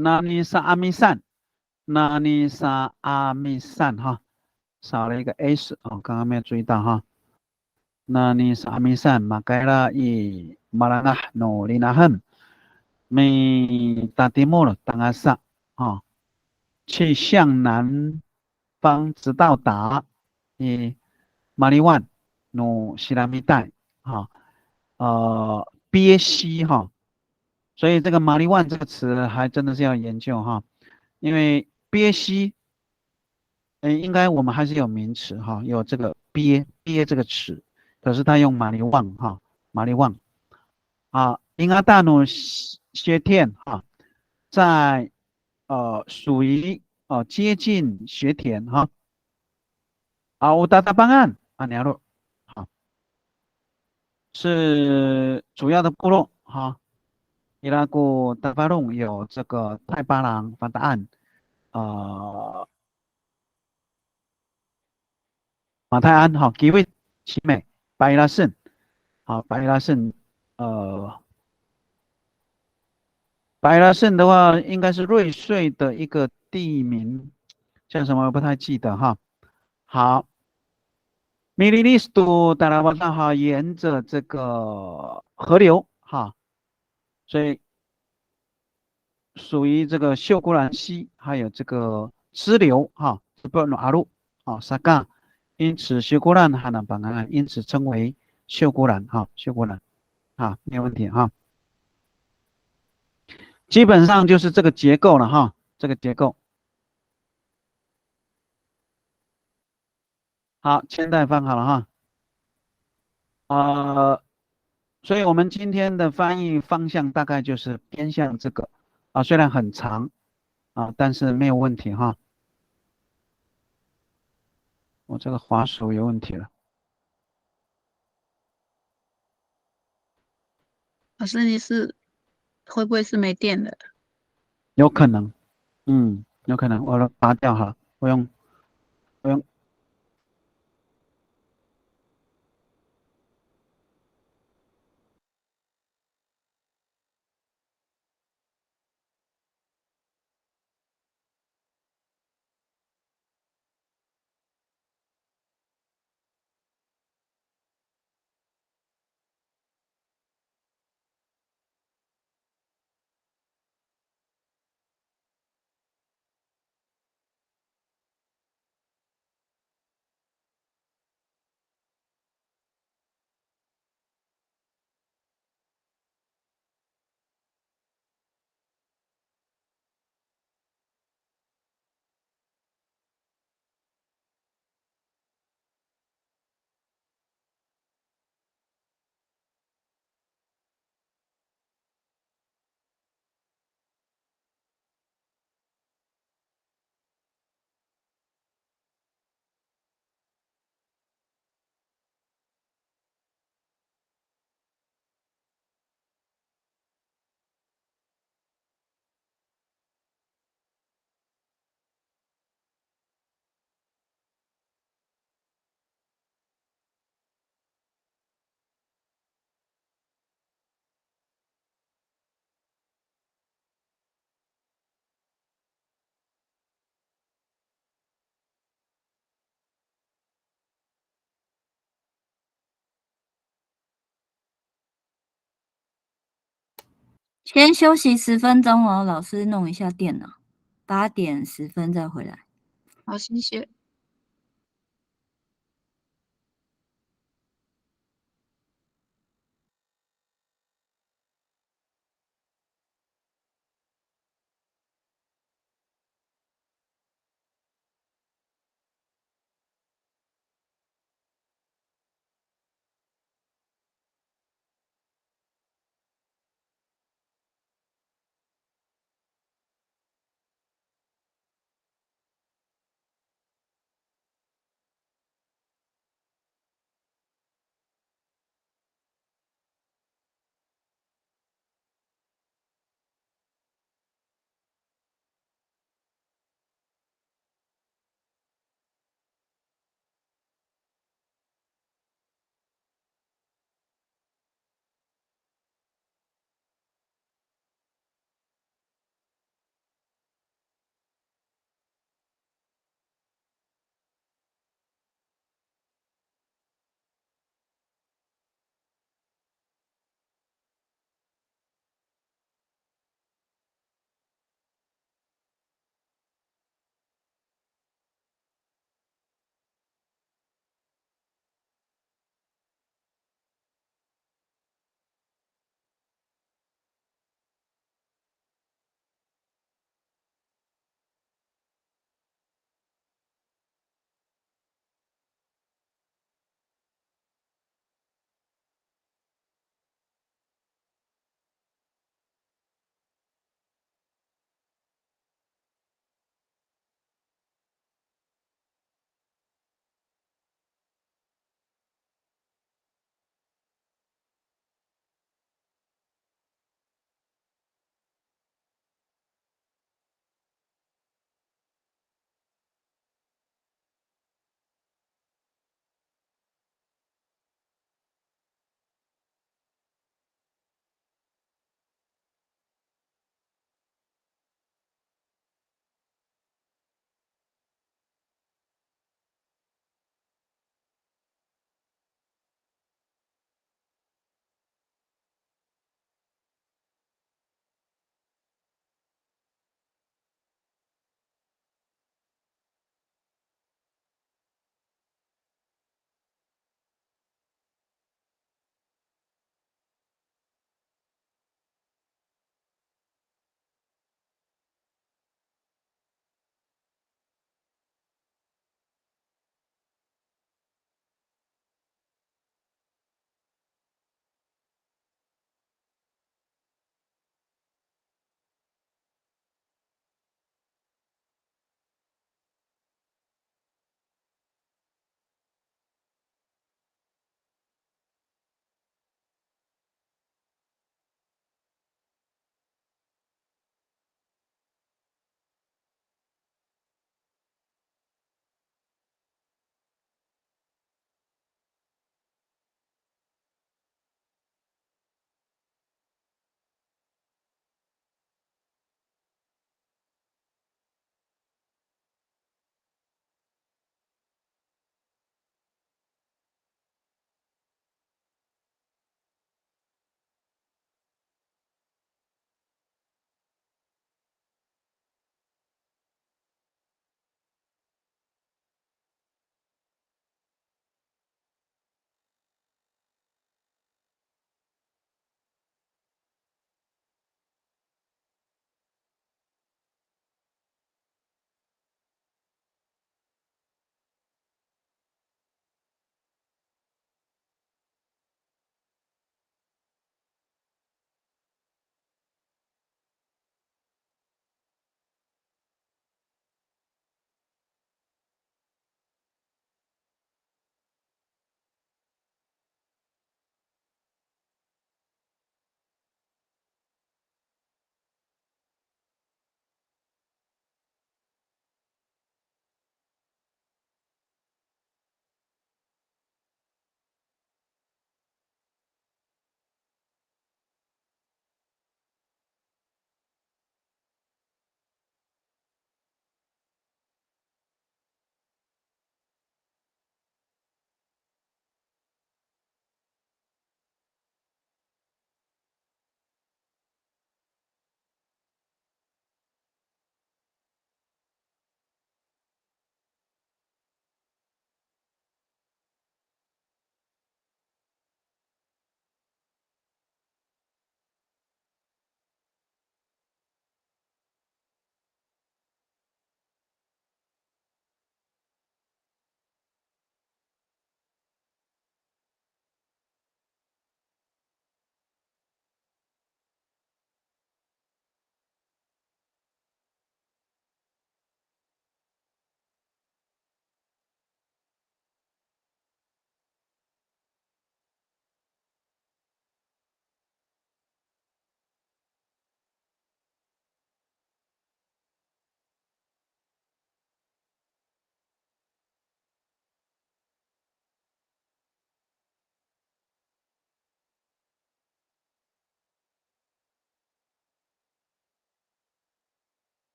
那尼萨阿米散，那尼萨阿米散哈，少了一个 s 哦，刚刚没有注意到哈。那尼萨阿米散，马盖拉伊马拉纳努里纳亨，米达蒂莫了当阿萨啊，去向南方直到达马里万努西拉米带哈，憋息哈。所以这个马里万这个词还真的是要研究哈，因为憋息，应该我们还是有名词哈，有这个憋这个词，可是他用马里旺哈，马里旺啊，英阿大努薛田哈，在属于接近学田哈，乌达达邦岸啊，鸟路好是主要的部落哈。伊拉古达巴隆有这个泰巴朗法达岸，马泰安哈，吉卫奇美，白拉胜，好，白拉胜，呃，白拉胜的话应该是瑞穗的一个地名，叫什么我不太记得哈。好，米利利斯杜达拉巴萨哈，沿着这个河流哈，所以属于这个秀姑兰溪，还有这个支流哈，不阿路啊，沙嘎，因此秀姑兰海南板岸，因此称为秀姑兰哈，秀姑兰啊，没有问题哈。基本上就是这个结构了哈，这个结构。好，千代翻好了哈。所以我们今天的翻译方向大概就是偏向这个啊，虽然很长啊，但是没有问题哈。我这个滑鼠有问题了，老师你是会不会是没电了？有可能，有可能，我拔掉哈，我用先休息10分钟哦，老师弄一下电脑，8点10分再回来。好，谢谢。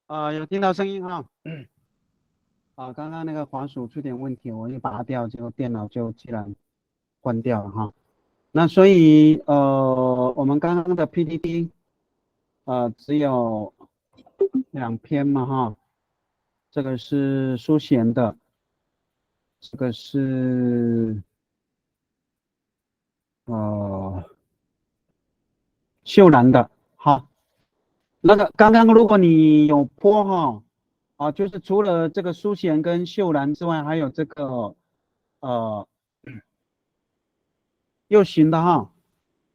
好，有听到声音哈。刚刚那个滑鼠出点问题，我一拔掉，结果电脑就自然关掉了哈。那所以我们刚刚的 PPT 只有2篇嘛哈，这个是苏贤的，这个是秀兰的哈。那个刚刚如果你有播哈，就是除了这个苏贤跟秀兰之外，还有这个右行的哈，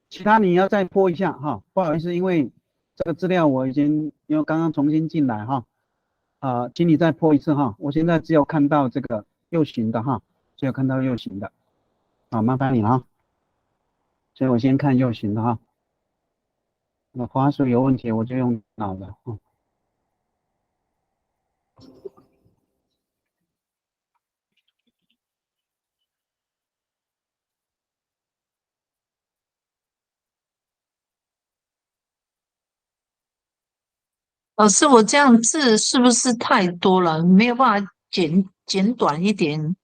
其他你要再播一下哈，不好意思，因为这个资料我已经因为刚刚重新进来哈，请你再播一次哈，我现在只有看到这个右行的哈，只有看到右行的，麻烦你了哈，所以我先看右行的哈，那滑鼠有问题我就用脑的啊。老师，我这样字是不是太多了？没有办法剪短一点，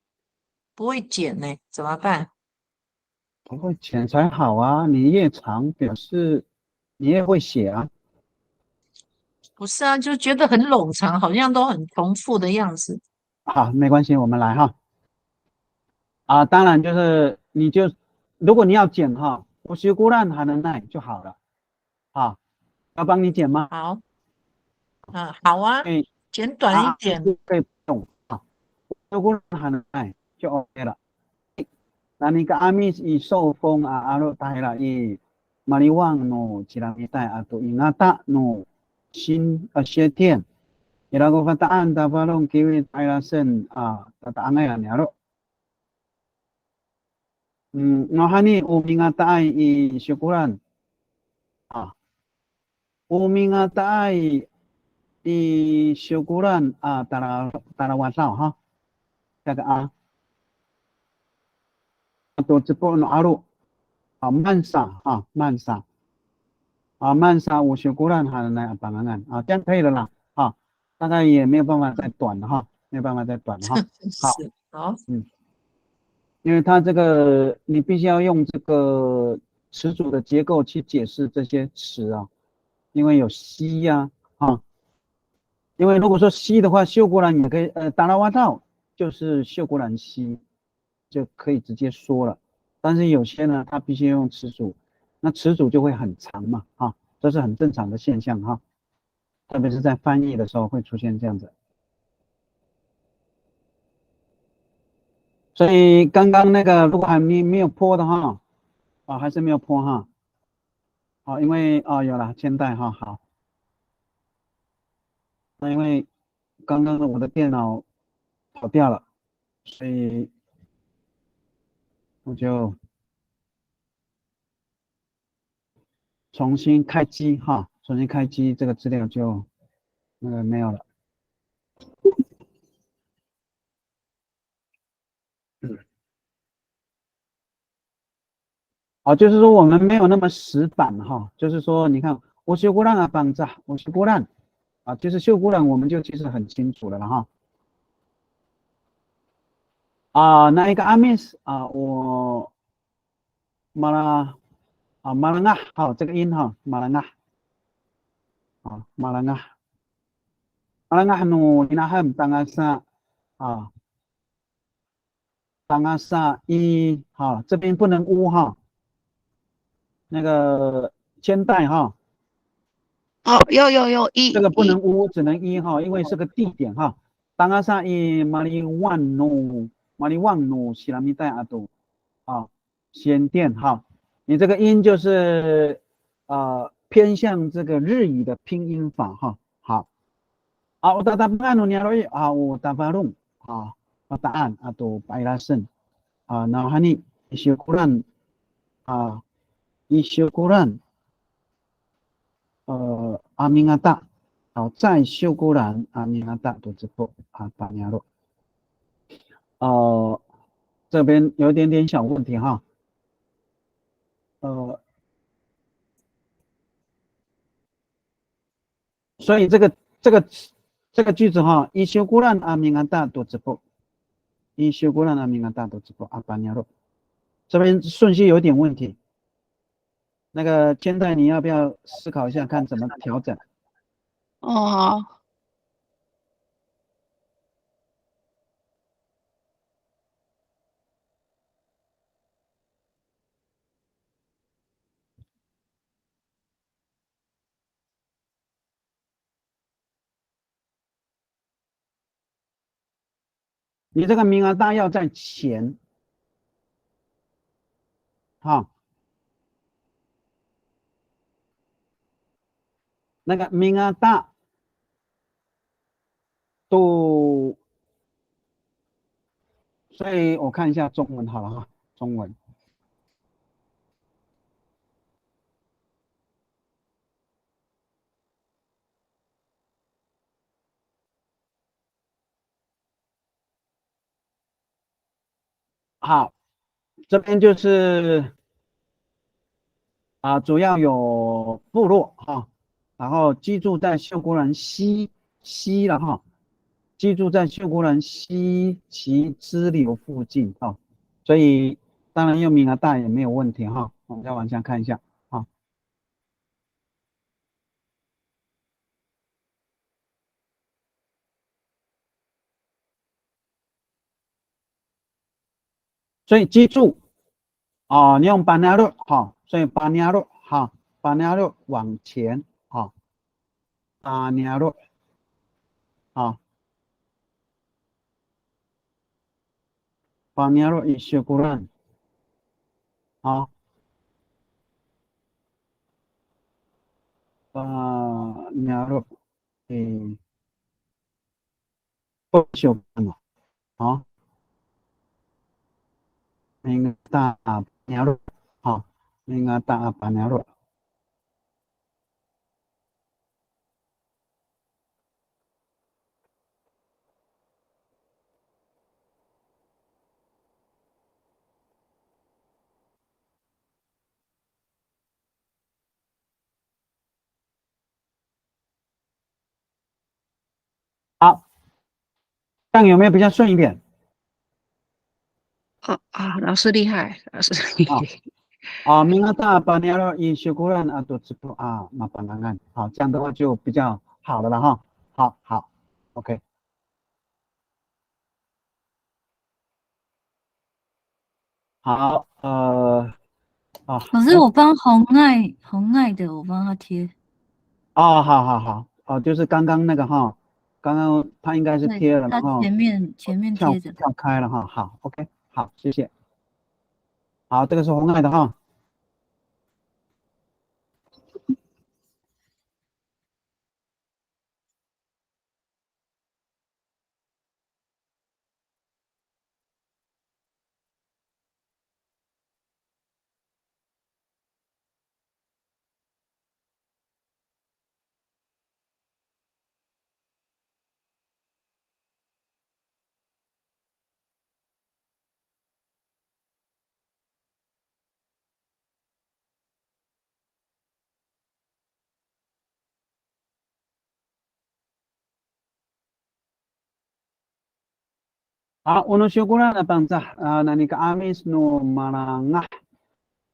不会剪呢，怎么办？不会剪才好啊，你越长表示你越会写啊。不是啊，就觉得很冗长，好像都很重复的样子。好，没关系，我们来哈。当然就是如果你要剪哈，我学姑烂还能耐就好了啊。要帮你剪吗？好，好啊，可以剪短一点。可以不用啊，学姑烂还能耐就 OK 了。那你个阿密以受风阿罗带了以马里旺诺吉拉米带都以那大诺谢天，伊拉个发答案大发龙给予带了sen答案呀你了。Ngahani umi nga taay i syukuran. Umi nga taay i syukuran tarawasaw ha. Kaya to cipo no aro mansa mansa mansa 我syukuran 还来abangan 这样可以了啦大概也没有办法再短了哈，没有办法再短了哈。好，因为它这个你必须要用这个词组的结构去解释这些词啊，因为有西呀因为如果说西的话，秀姑兰也可以达拉瓦道就是秀姑兰西就可以直接说了，但是有些呢它必须用词组，那词组就会很长嘛这是很正常的现象特别是在翻译的时候会出现这样子。所以刚刚那个如果还没有破的哈还是没有破哈因为有了现代好，那因为刚刚的我的电脑跑掉了，所以我就重新开机重新开机，这个资料就没有了。就是说我们没有那么死板就是说你看我修姑兰帮着我修姑兰就是修姑兰我们就其实很清楚了那一个阿密斯我马拉马拉啊好这个音马拉马拉马拉努你那很当阿萨当阿萨一这边不能污那个肩带有这个不能污，只能一因为是个地点当阿萨伊马里万努西拉米带阿杜先店你这个音就是偏向这个日语的拼音法好我答案你我答案答案都白拉森然后你修古兰修古兰阿明阿大在修古兰阿明阿大都之后巴尼亚洛这边有一点点小问题所以这个句子哈，伊修古兰阿明阿大多直播，伊修古兰阿明阿大多直播阿巴尼亚罗，这边顺序有点问题。那个千代，你要不要思考一下，看怎么调整？哦，好，你这个明阿大要在前，哈，那个明阿大都，所以我看一下中文好了哈，中文。好，这边就是主要有部落哈，然后居住在秀姑峦西了哈，居住在秀姑峦西其支流附近哈，所以当然用明阿大也没有问题哈。我们再往下看一下啊，所以居住你用巴尼亚路哈，所以巴尼亚路哈，巴尼亚路往前哈，巴尼亚路啊，巴尼亚路以秀姑峦啊，巴尼亚路不秀姑峦啊，明阿大巴尼亚路啊，明阿大巴尼亚路。好，这样有没有比较顺一点？老师厉害，老师明阿大巴尼亚路以修古兰多直布那巴南岸，好，这样的话就比较好的了哈。好，OK，好，老师，我帮红爱的，我帮他贴。好，就是刚刚那个哈，刚刚他应该是对，贴了，他然后前面贴着。跳开了哈。好，OK，好，谢谢。好，这个是红爱的哈。Uno syukuran bangsa nani ka amis no marangah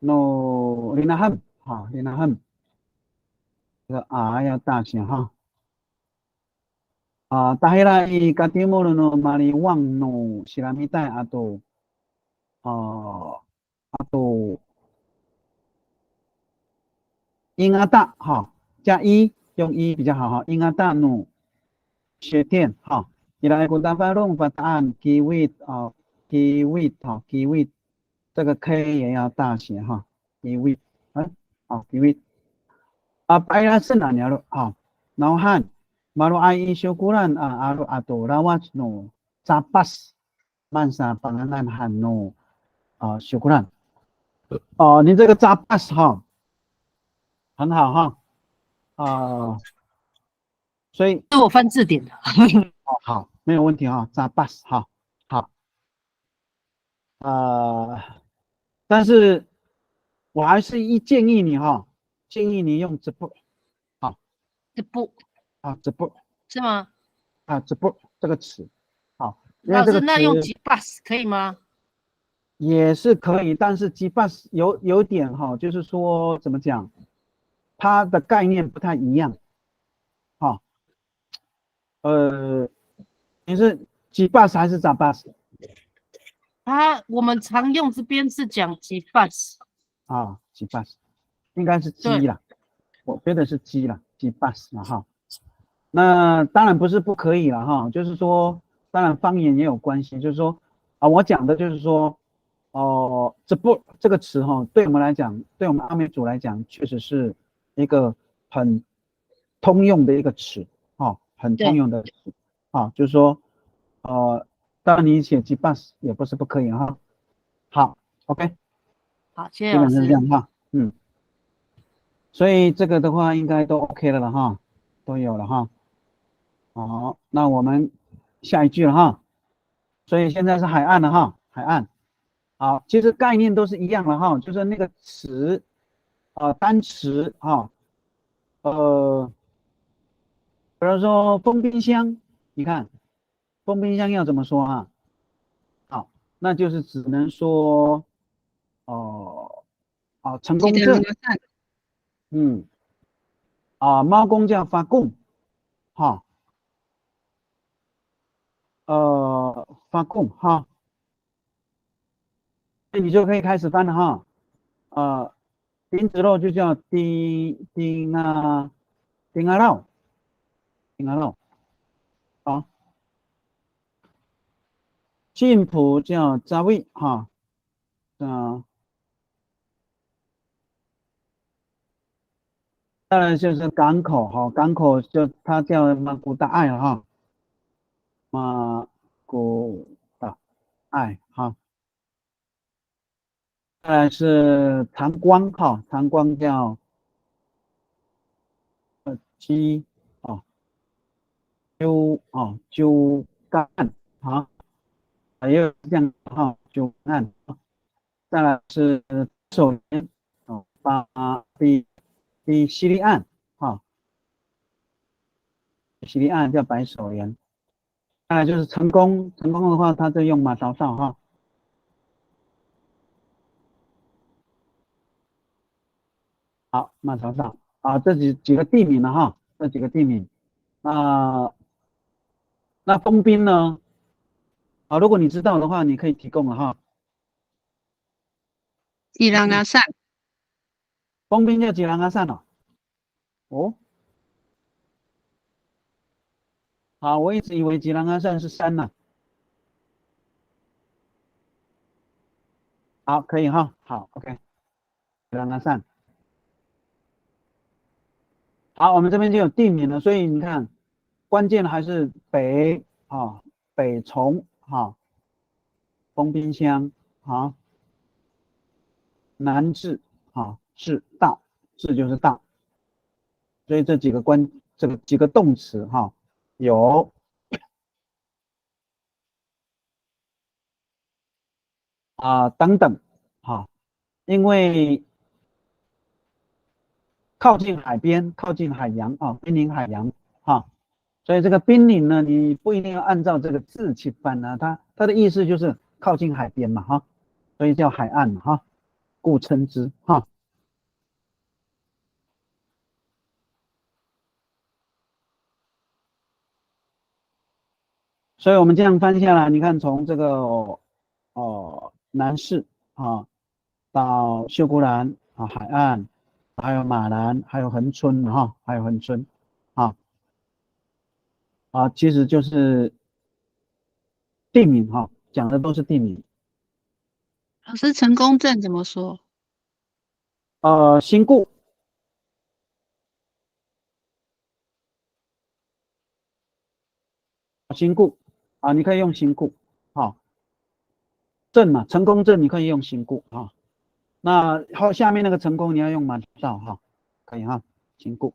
no rinaham rinaham 这个要大写哈dahil katimulo no maliwang no silamita ato ingata 加用比较好哈ingata no 学电ila ikudafarong pataan kiwit kiwit 这个 K 也要大写哈 kiwit kiwit Paya是哪年了nauhan maru ai syukuran aru ato rawat no capas man sa pangananhan no syukuran 你这个 capas 很好所以是我翻字典的。好，没有问题capas 好，但是我还是建议你用这部这不啊，这不是吗？啊，这不这个词，好，因为老师，这个词那用 GBus 可以吗？也是可以，但是 G bus 有点哈，就是说怎么讲，它的概念不太一样，哈，你是 G bus 还是咋 bus 我们常用这边是讲 GBus，啊？G bus 应该是对，鸡啦，我觉得是鸡啦，G bus 了哈。那当然不是不可以了哈，就是说，当然方言也有关系，就是说啊，我讲的就是说，这不这个词哈，对我们来讲，对我们阿美族来讲，确实是一个很通用的一个词，很通对，用的词，就是说，当然你写 G bus 也不是不可以哈。好，OK，好，谢谢基本上是这老师。样哈，所以这个的话应该都 OK 了哈，都有了哈。好，那我们下一句了哈。所以现在是海岸了哈，海岸。好，其实概念都是一样的哈，就是那个词单词比如说封冰箱，你看封冰箱要怎么说哈？好，那就是只能说成功证，猫公叫发供哈，发供哈，那你就可以开始翻了哈。丁子肉就叫丁啊肉，丁啊肉，好，晋普叫扎卫哈，当然就是港口哈，港口就它叫马古达爱哈，马古达爱哈，当然是长光哈，长光叫鸡啊，鸠干啊，还有这样哈，鸠干，再来是手联把西利岸西利岸叫白手联，再来就是成功，成功的话，它就用马勺哨哈。好，马勺哨这几个地名了哈，这几个地名啊，那封兵呢？如果你知道的话，你可以提供了哈。吉兰阿善，封兵叫吉兰阿善哦，好，我一直以为吉兰阿善是山呢。好，可以哈，好，OK，吉兰阿善。好，我们这边就有地名了，所以你看，关键还是北从封冰箱南至至到，至就是到，所以这几个几个动词有等等因为靠近海边，靠近海洋濒临海洋所以这个濒临呢，你不一定要按照这个字去翻它的意思就是靠近海边嘛所以叫海岸嘛故称之所以我们这样翻下来，你看从这个南市到秀姑兰海岸，还有马兰，还有恒春还有恒春其实就是地名讲的都是地名。老师成功证怎么说？新固新固你可以用新固证嘛，成功证你可以用新固那下面那个成功你要用马照可以新固。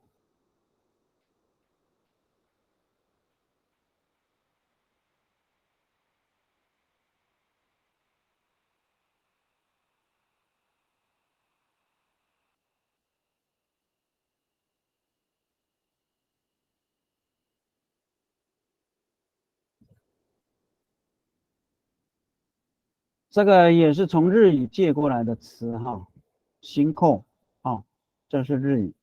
这个也是从日语借过来的词哈，行扣啊，这是日语。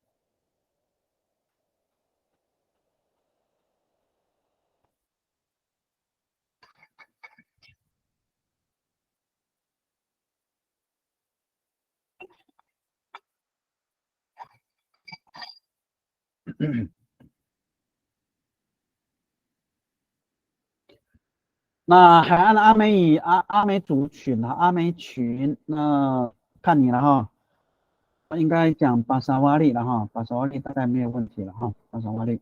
那海岸的阿美语阿美族群啊，阿美群，那看你了哈，应该讲巴沙瓦利了哈，巴沙瓦利大概没有问题了哈，巴沙瓦利，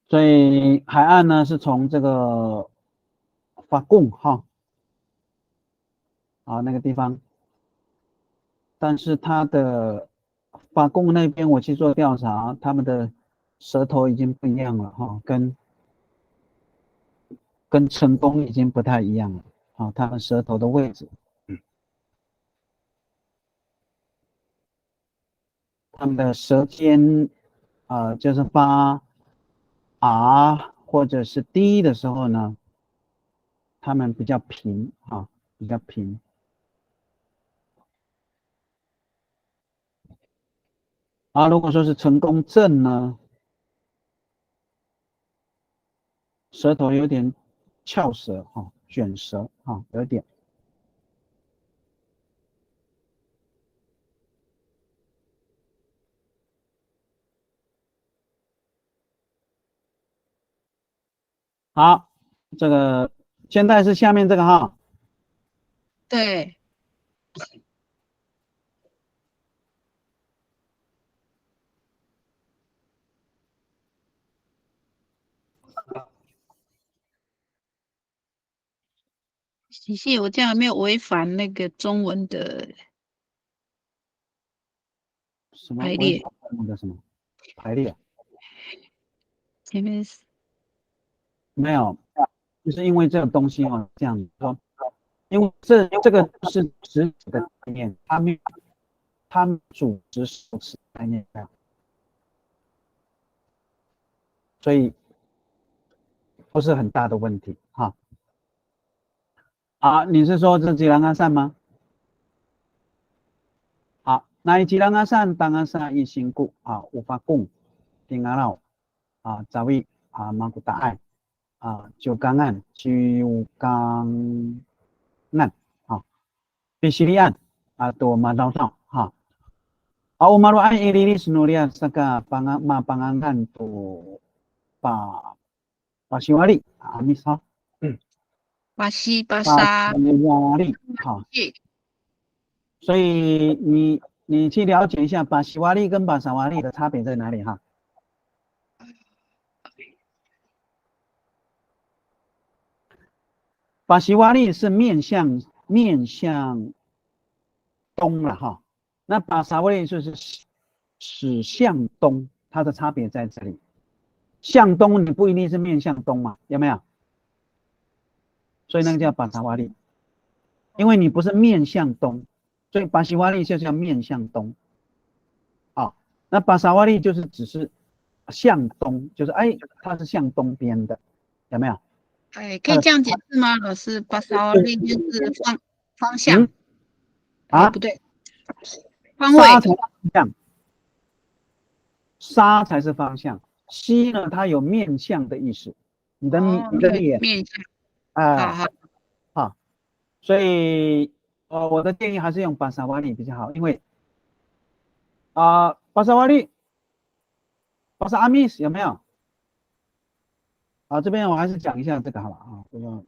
所以海岸呢是从这个法贡哈啊那个地方，但是他的法贡那边我去做调查，他们的舌头已经不一样了哈，跟成功已经不太一样了啊，他们舌头的位置，他们的舌尖就是发 R 或者是 D 的时候呢，他们比较平啊，比较平。如果说是成功症呢，舌头有点翘舌哈，卷舌哈，有点。好，这个现在是下面这个哈，对，谢谢，我这样没有违反那个中文的什么排列，那个什么排列前面是没有，就是因为这个东西哦，这样说，因为这个是实体的概念，它没有主词受词概念这样，所以不是很大的问题哈。你是说这吉兰阿善吗？好，那吉兰阿善当阿善一心故无法共丁阿老早已马古达爱九江岸九江岸比西里岸多马道上umaru ay ililis nuria saka pangangan to pasiwali amis哈，巴西、巴巴沙、西瓦利所以你去了解一下巴西瓦利跟巴沙瓦利的差别在哪里哈？巴西瓦利是面向东了哈，那巴沙瓦利就是驶向东，它的差别在这里。向东你不一定是面向东嘛，有没有？所以那个叫巴沙瓦利，因为你不是面向东，所以巴西瓦利就叫面向东。那巴沙瓦利就是只是向东，就是它是向东边的，有没有？可以这样解释吗，老师？巴沙利就是方向，不对，方位。沙才是方向，沙才是方向。西呢，它有面向的意思，你的脸面向，好，所以我的建议还是用巴沙瓦利比较好，因为巴沙瓦利、巴沙阿密斯有没有？这边我还是讲一下这个好了这个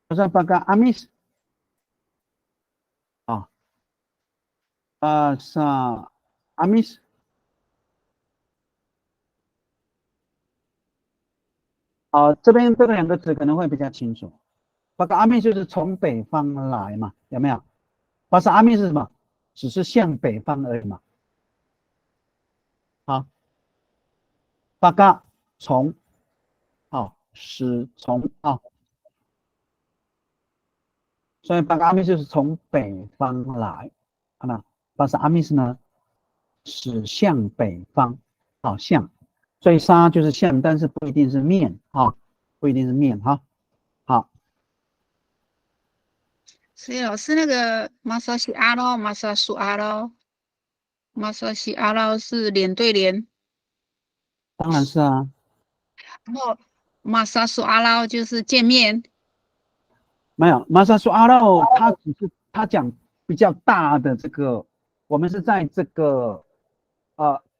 巴沙巴嘎阿密斯巴沙阿密斯这边这两个字可能会比较清楚。巴嘎阿密就是从北方来嘛，有没有？巴沙阿密是什么？只是向北方而已嘛。好，巴嘎从，使从啊，所以巴嘎阿密就是从北方来，那巴萨阿密斯呢，使向北方，向，所以沙就是向，但是不一定是面不一定是面好。所以老师那个马萨西阿劳、马萨苏阿劳、马萨西阿劳是脸对脸，当然是啊，然后马萨苏阿劳就是见面。没有马萨苏阿劳，他只是他讲比较大的这个，我们是在这个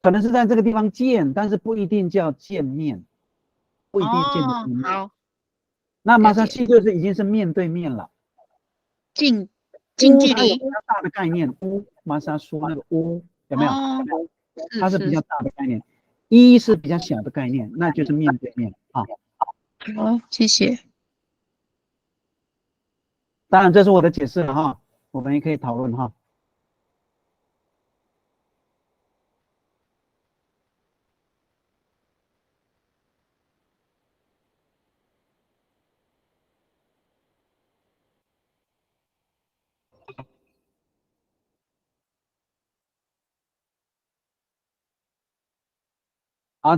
可能是在这个地方见，但是不一定叫见面，不一定见得面。好，那马萨西就是已经是面对面了，近距它有离比较大的概念，马萨苏那个有没有？它是比较大的概念，一是比较小的概念，那就是面对面好，谢谢。当然，这是我的解释了我们也可以讨论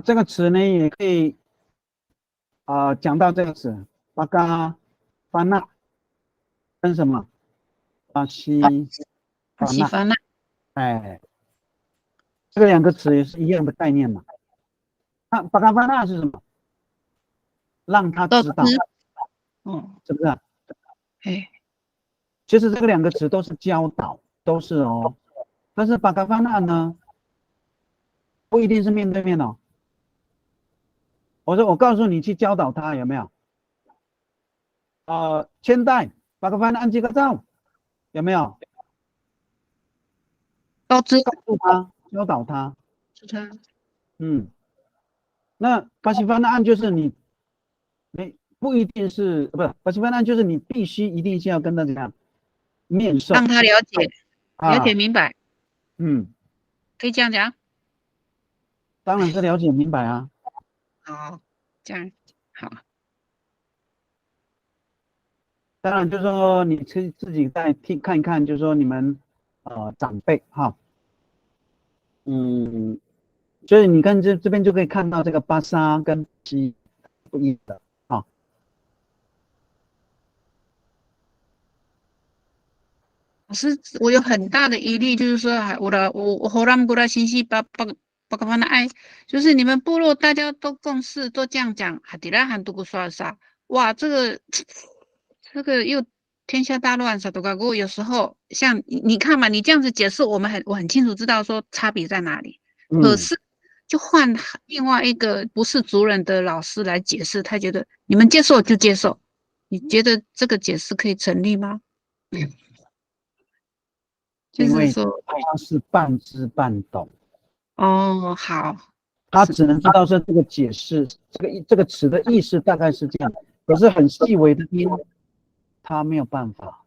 这个词呢也可以讲到这个词，巴嘎巴纳跟什么？巴西巴纳，法纳，这个两个词也是一样的概念嘛。那巴嘎巴纳是什么？让他知道，是不是？其实这个两个词都是教导，都是但是巴嘎巴纳呢，不一定是面对面我告诉你去教导他有没有？千代巴嘎巴纳安吉个照有没有？告诉他，教导他，是他。那巴西方的案就是你不一定是不是巴西方的案就是你必须一定是要跟他怎样面授，让他了解明白。可以这样讲。当然是了解明白啊。好，这样好。当然就是说你自己再看一看，就是说你们长辈所以你看这边就可以看到这个巴沙跟西不一的老师，我有很大的疑虑，就是说，我荷兰古拉信息巴个方的爱，就是你们部落大家都共识，都这样讲，哈迪拉罕都不刷啥，哇，这个又天下大乱，啥都搞过。有时候像你看嘛，你这样子解释，我很清楚知道说差别在哪里，可是就换另外一个不是族人的老师来解释，他觉得你们接受就接受，你觉得这个解释可以成立吗？就是说他是半知半懂好，他只能知道说这个解释这个词的意思大概是这样，可是很细微的音他没有办法，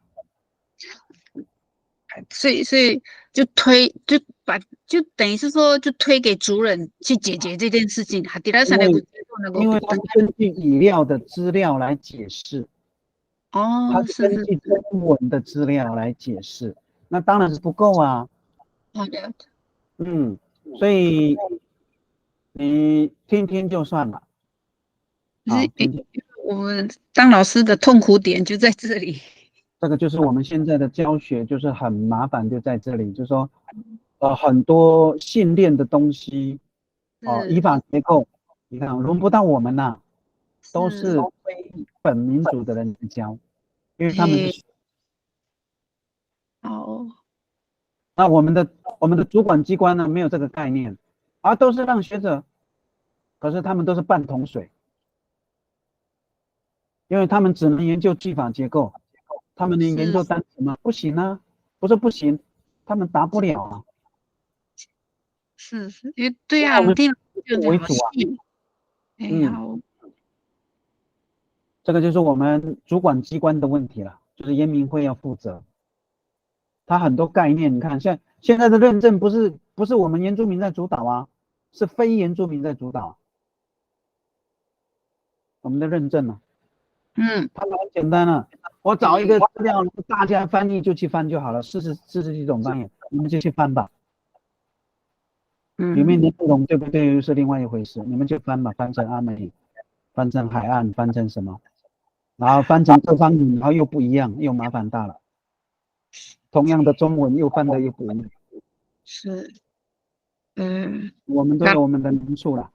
所以就等于是说就推给族人去解决这件事情。因为他是根据语料的资料来解释，他是根据中文的资料来解释，那当然是不够啊。好的。所以你听听就算了。我们当老师的痛苦点就在这里。这个就是我们现在的教学，就是很麻烦，就在这里，就是说，很多训练的东西，语法结构，你看轮不到我们呐，都是非本民族的人教，因为他们是。那我们的主管机关呢，没有这个概念，都是让学者，可是他们都是半桶水，因为他们只能研究句法结构。他们能研究单词吗？不行啊，不是不行，他们达不了啊。是，因为对啊，我们听为主啊。这个就是我们主管机关的问题了，就是研明会要负责。他很多概念，你看现在的认证不是我们原住民在主导啊，是非原住民在主导。我们的认证啊，嗯它很简单啊，我找一个资料，大家翻译就去翻就好了，40几种翻译，你们就去翻吧。里面嗯，的内容对不对又是另外一回事，你们就翻吧，翻成阿美，翻成海岸，翻成什么，然后翻成各方语，然后又不一样，又麻烦大了。同样的中文又翻的又不一样，是，我们都有我们的难处了。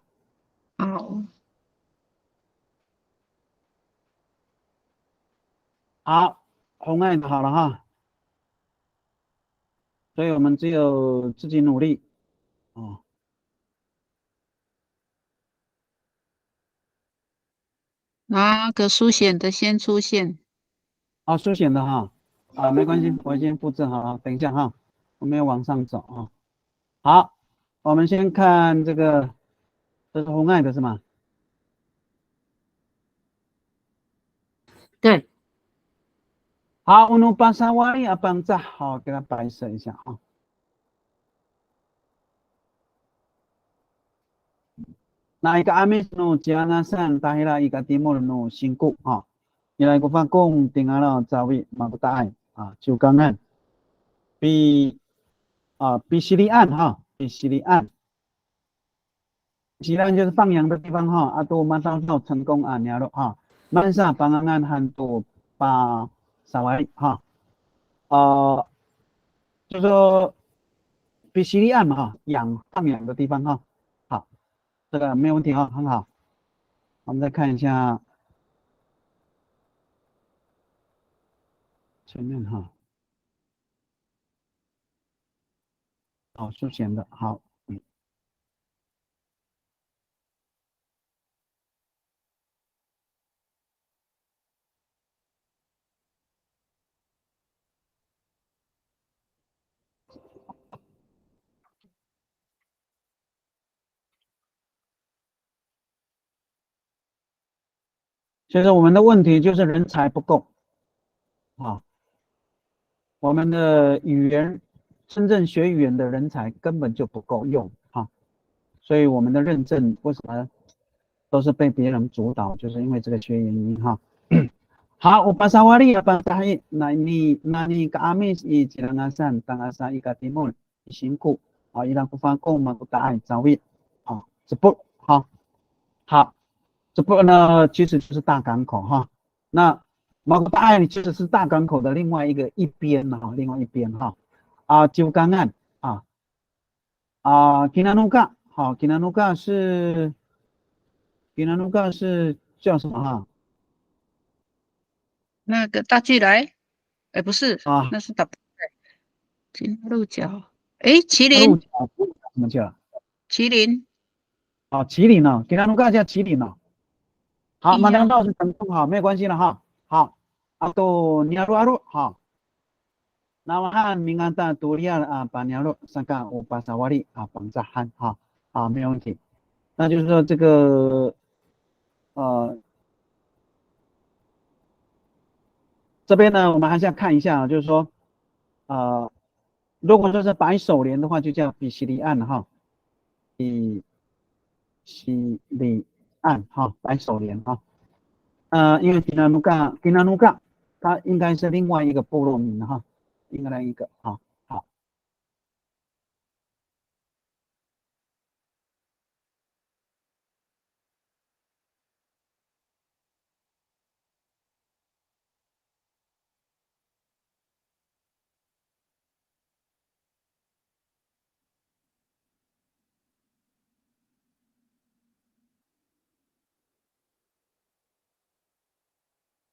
好，好，红爱的好了哈，所以我们只有自己努力哦。哪个书显的先出现？好，书显的哈，啊，没关系，我先复制好了，等一下哈，我们要往上走啊。好，我们先看这个，这是红爱的是吗？对，好，Unu Pasawari Abangza，好，给它白色一下啊。那一个阿美诺加那山，大黑啦一个地莫诺辛苦啊。原来我发工定下了早位马不大啊，就刚刚比比西里岸哈，比西里岸，西里岸就是放羊的地方哈，阿多马上到成功啊，鸟了哈，曼萨邦安安很多巴萨瓦里哈，就说比西里岸嘛哈，放养的地方哈，好，这个没有问题哈，很好。我们再看一下前面哈，好，书写的好，其实我们的问题就是人才不够啊，我们的语言真正学语言的人才根本就不够用啊，所以我们的认证为什么都是被别人主导，就是因为这个些原因哈。好，upasa wari apa tahi nani kami i jirangasan tangasa ika timur isinku ilang kufako makutai zawit 这不好，好，这不呢其实就是大港口哈。那马古大其实是大港口的另外一边哈，另外一边哈就港岸Kinanuka 好 Kinanuka 是叫什么哈？那个大巨来，哎，不是，啊，那是大金鹿角，哎，麒麟，鹿角怎么叫？麒麟，麒麟哦，给他弄个叫麒麟哦。好，马上一样，到是成功好，没有关系了哈。好，都尼亚鲁阿鲁好。那么汉明安大独立把尼亚鲁上干我把萨瓦利绑在汉没有问题。那就是说这个这边呢，我们还是要看一下，就是说如果说是白手联的话，就叫比西里岸哈，比西里岸哈，白手联哈。因为吉纳努嘎，它应该是另外一个部落名哈，应该来一个好。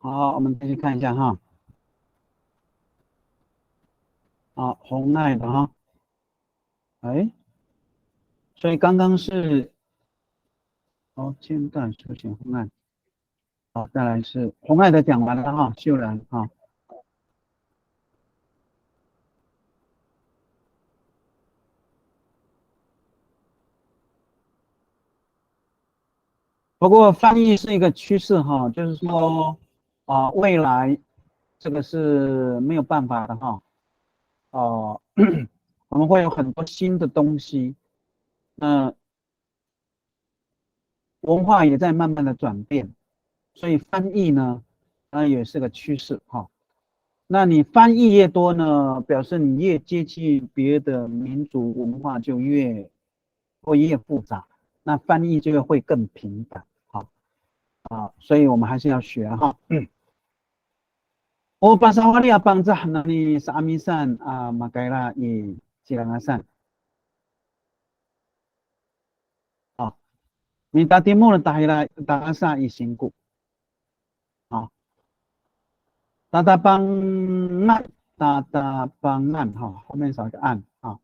好，我们继续看一下哈。红爱的哈，哎，所以刚刚是间断出现红爱，好，再来是红爱的讲完了哈，秀兰哈。不过翻译是一个趋势哈，就是说未来这个是没有办法的哈。我们会有很多新的东西，文化也在慢慢的转变，所以翻译呢，也是个趋势哈。那你翻译越多呢，表示你越接近别的民族文化就越复杂，那翻译就会更频繁。好所以我们还是要学哈。bahasa Wali abang zah nani sa amisan makaila i silangasan. Minta timur tahira tahasa i singku. Tatapangan ha 后面少一个按按。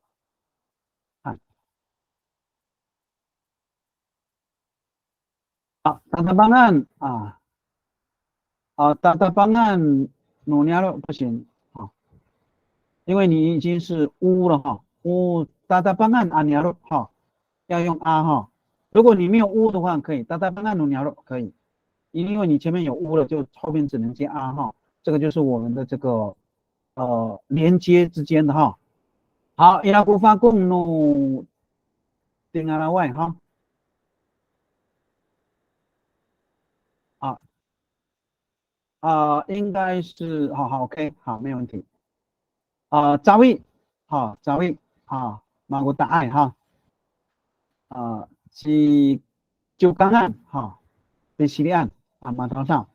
好，tatapangan tatapangan 努娘了不行因为你已经是乌了哈，乌达达邦岸阿娘了哈，要用啊哈。如果你没有乌的话，可以达达邦岸努娘了可以，因为你前面有乌了，就后面只能接啊哈。这个就是我们的这个连接之间的哈。好，伊拉古发贡努丁阿拉外哈。应该是好 OK 好没问题。扎位好扎位马古答案哈。是就刚案哈，被西里案马头上，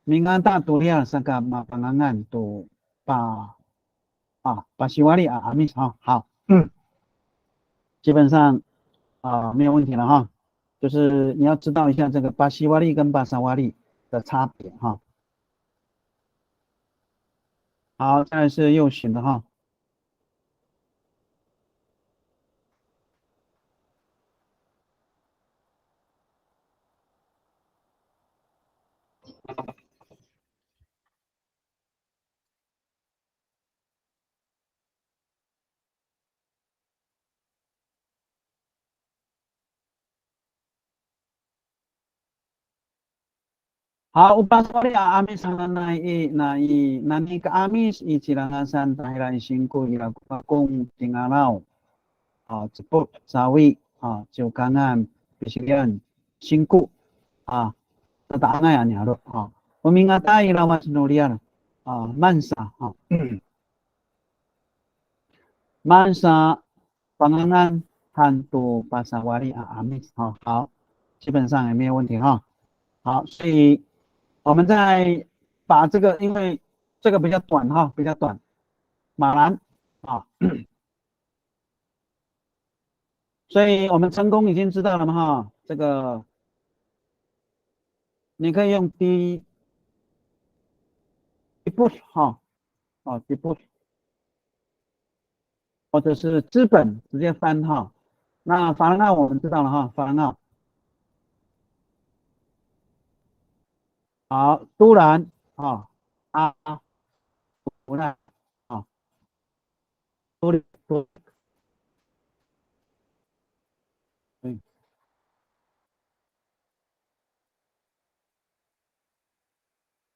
民安大多利亚三个马邦案都把西瓦利阿米哈好，基本上没有问题了哈，就是你要知道一下这个巴西瓦利跟巴沙瓦利的差别哈。好，再来是右旋的哈。好，upasori amis na nani ka amis ichilangasan tahira isingko ilakupa kung tingalaw cepot sawi ciukangan pisilian singko tataangay anyaro umingata ilawas nulian mansa mansa pangangan hantu pasawari amis 好，基本上也没有问题哈。好，所以我们再把这个，因为这个比较短哈，比较短，马兰所以我们成功已经知道了嘛哈，这个你可以用第一步第一步，或者是资本直接翻哈。那法兰奥我们知道了哈，法兰奥好，都兰不然多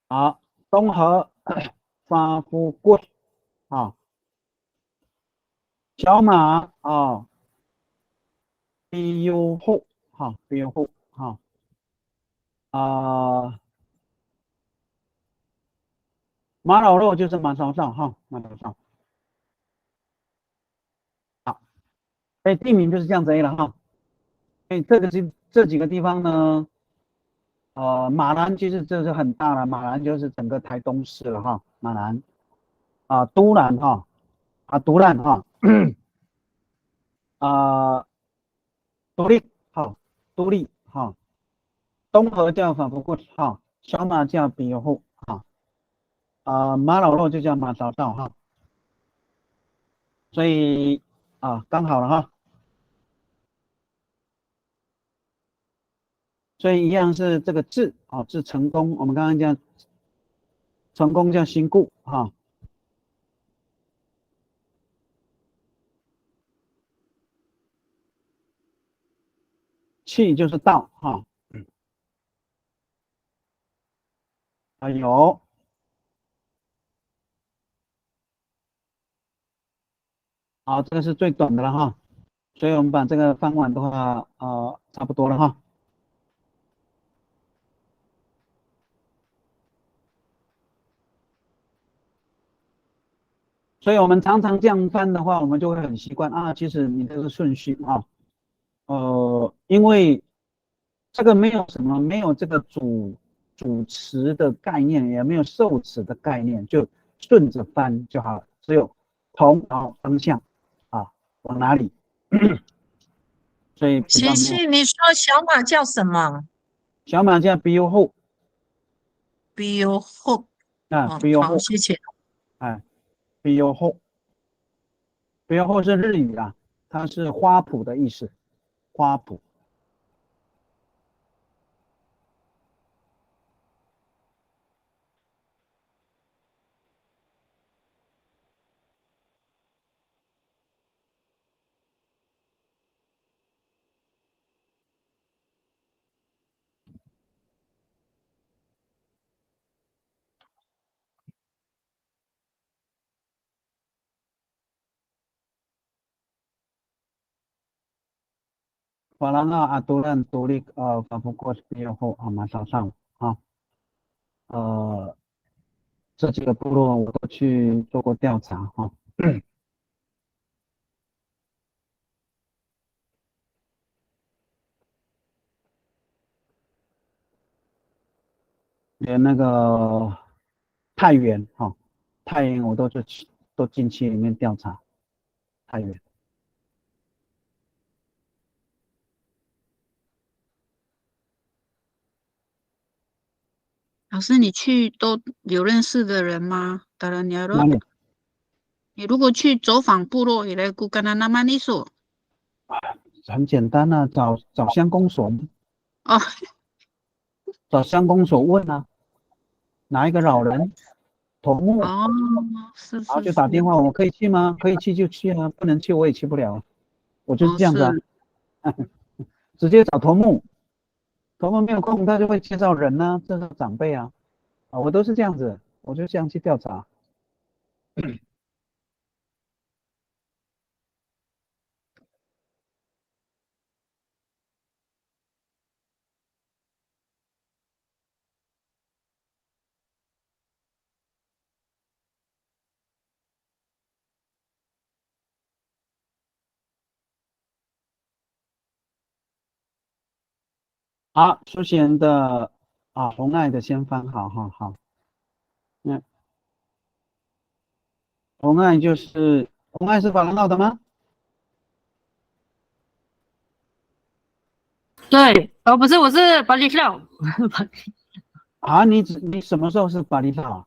好，东河发富贵小马比优后比优后马老肉就是马勺上马勺上地名就是这样子了哈。所以这几个地方呢，马兰其实这是很大了，马兰就是整个台东市了哈，马兰都兰独兰独立独立东河叫反复过小马叫比尤后马老肉就叫马勺道哈，所以刚好了哈。所以一样是这个字字成功，我们刚刚讲成功叫心故气就是道有好，这个是最短的了哈，所以我们把这个翻完的话差不多了哈。所以我们常常这样翻的话，我们就会很习惯啊。其实你这个顺序啊，因为这个没有什么，没有这个主词的概念，也没有受词的概念，就顺着翻就好了。只有从然后方向啊，往哪里？所以比较琪琪，你说小马叫什么？小马叫 B U 后比如后，啊，B U 好，后，谢谢。哎，B U 后，B U 后是日语啊，它是花圃的意思，花圃。法兰奥阿都兰独立法布过毕业后啊，马上上啊，这几个部落我都去做过调查哈，连那个太原哈，太原我都进去里面调查太原。老师，你去都有认识的人吗？达人尼罗，哪里？你如果去走访部落，也来古干那那曼尼索很简单啊，找乡公所，哦，找乡公所问啊，哪一个老人头目，哦，是然后是就打电话，我可以去吗？可以去就去啊，不能去我也去不了，我就是哦这样子啊，是，直接找头目。头目没有空，他就会介绍人呢、这是长辈啊，我都是这样子，我就这样去调查。好，苏贤的红爱的先翻好，那红爱是法兰奥的吗？对，哦，不是，我是巴黎跳，你什么时候是巴黎少啊？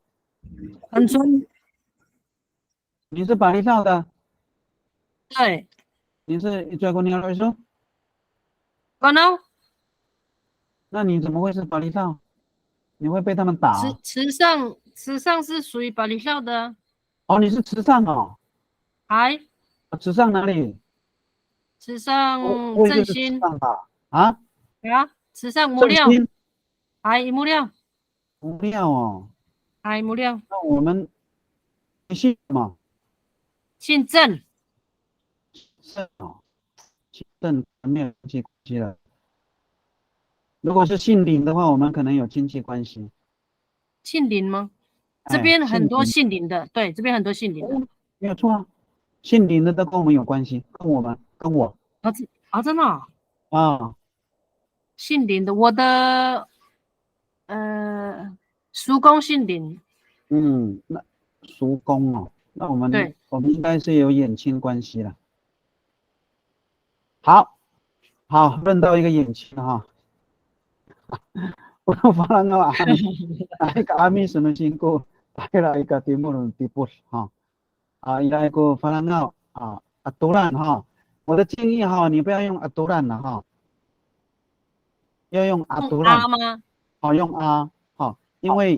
很村，你是巴黎少的，对，你是追过尼尔说，可能那你怎么会是巴黎少？你会被他们打？池上是属于巴黎跳的，哦，你是慈善哦，还慈善哪里？池上我也就是慈振兴善吧？啊，啊，池上木料，振兴还木料，不要哦，还木料，那我们姓什么？姓郑，是哦，姓没有亲戚关系了。如果是姓林的话，我们可能有亲戚关系。姓林吗？这哎，边很多姓林姓林的，对，这边很多姓林的。没有错啊，姓林的都跟我们有关系，跟我真的哦啊，姓林的，我的叔公姓林，那叔公哦，那对，我们应该是有远亲关系了。好，论到一个远亲哈，我发了个阿米什么辛苦，带了一个题目的题目哈伊来个发了个杜兰哈，我的建议哈，你不要用杜兰了哈，要用用杜兰，阿吗？用因为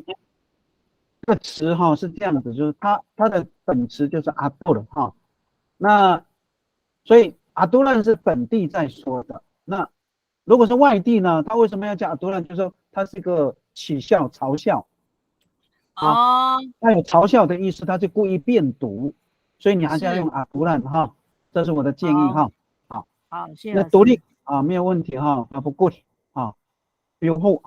这个词哈是这样子，就是它的本词就是阿杜了哈，那所以阿杜兰是本地在说的，那如果是外地呢，他为什么要叫阿杜兰？就是说它是一个取笑、嘲笑哦，它有嘲笑的意思，他就故意变读，所以你还是要是，用阿杜兰哈，这是我的建议哈。好，好，谢谢老师。那独立没有问题哈，不过用后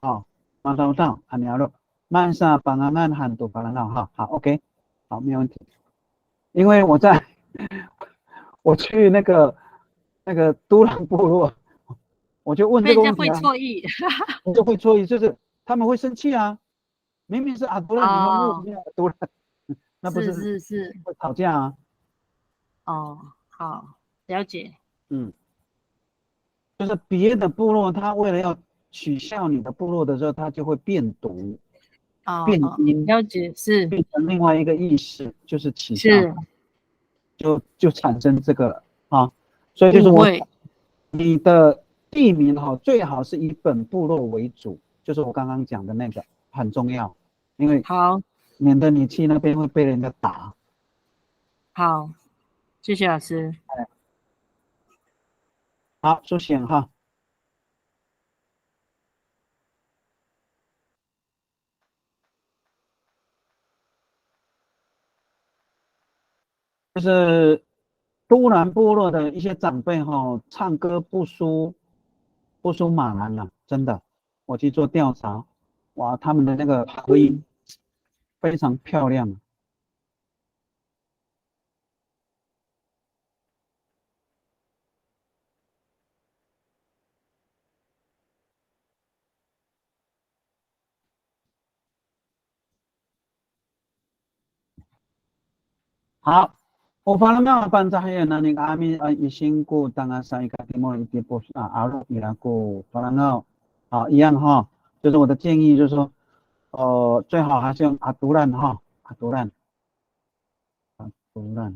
马上上你要了，慢下帮俺们喊读法兰哈，好 OK， 好没有问题。因为我去那个都兰部落，我就问被人家会这个问题啊，错意。我就会错意，就是他们会生气啊，明明是阿都兰，你们问哦，我是阿都兰，那不是是是是，会吵架啊？哦，好，了解。嗯，就是别的部落，他为了要取笑你的部落的时候，他就会变读、哦哦，变音，了解，是变成另外一个意思，就是取笑，是，就产生这个了啊。所以就是误会。你的地名哈，最好是以本部落为主，就是我刚刚讲的那个很重要，因为好，免得你去那边会被人家打。好，谢谢老师。好，苏醒哈。就是都兰部落的一些长辈哈，唱歌不输马兰了，真的。我去做调查，哇，他们的那个合音非常漂亮。好，我发了庙班在还有那个阿米一辛苦当然上一个题目一点不阿鲁伊拉古发了庙，好一样哈，就是我的建议就是说，最好还是用阿杜兰哈，阿杜兰，阿杜兰。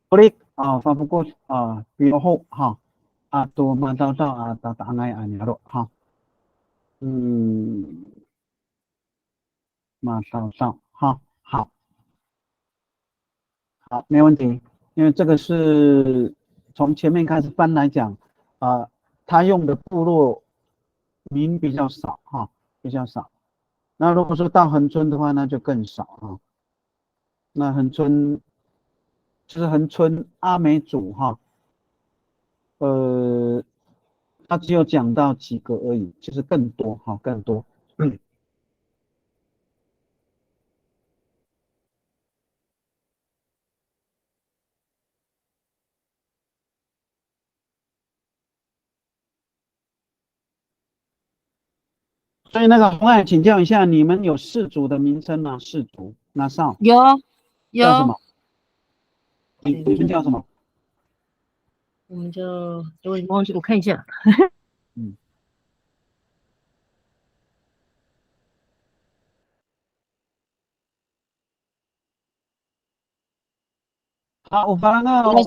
不力发不过去比如后多马到到打爱尼罗嗯，马到好，没问题，因为这个是从前面开始翻来讲他用的部落名比较少比较少。那如果说到恒春的话，那就更少那恒春就是恒春阿美族他只有讲到几个而已，其实更多更多。所以那个红爱请教一下，你们有氏族的名称吗？氏族那上有有，叫什么？你们叫什么？我们就我忘记，我看一下。好，我把那个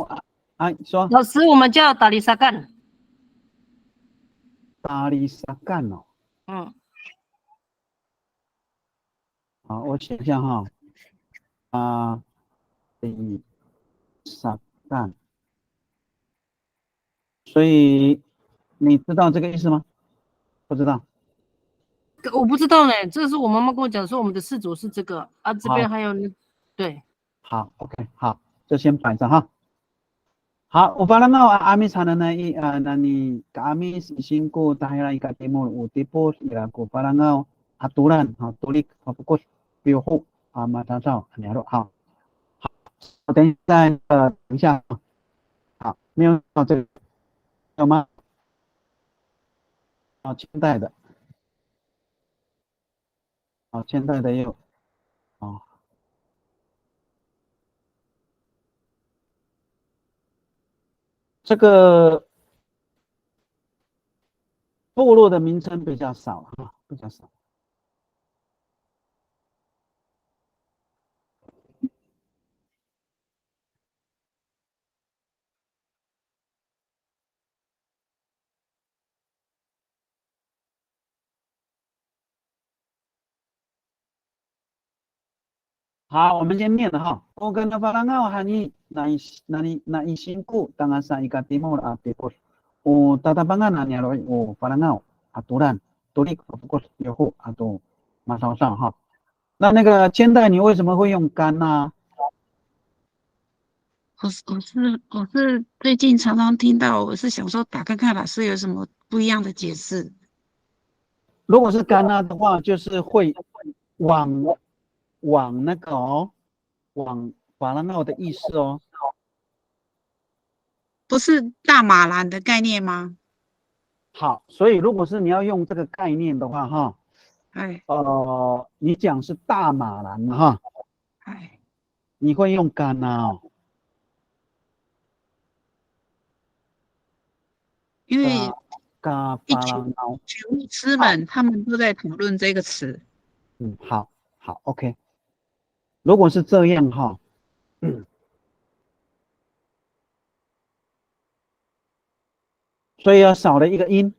说老师，我们叫达里萨干。达里萨干哦。嗯，好，我写一下达里萨干。所以你知道这个意思吗？不知道。我不知道呢，这个是我妈妈跟我讲说，我们的氏族是这个啊，这边还有对。好 ，OK， 好，就先摆着哈。好，我把那个阿米查的那你阿米辛苦打下来一个题目，我的波伊拉古把那个杜兰杜力不过比如后马上照很了好，我等一下好，没有到这个有吗？清代的清代的也有这个部落的名称比较少比较少。好，我们先念了我跟那法兰奥喊你那一辛苦，当然是一个题目别过。我大大班那了，我法兰奥杜兰独立不过以后都马上上那个千代你为什么会用干呢？我是最近常常听到，我是想说打看看老师有什么不一样的解释。如果是干的话，就是会往往那个哦，往法兰奥的意思哦。不是大马兰的概念吗？好，所以如果是你要用这个概念的话，哈，哎你讲是大马兰哈，哎，你会用干呐哦，因为嘎一群法兰奥，群牧师们他们都在讨论这个词。好好 ，OK。如果是这样哈，所以要少了一个音，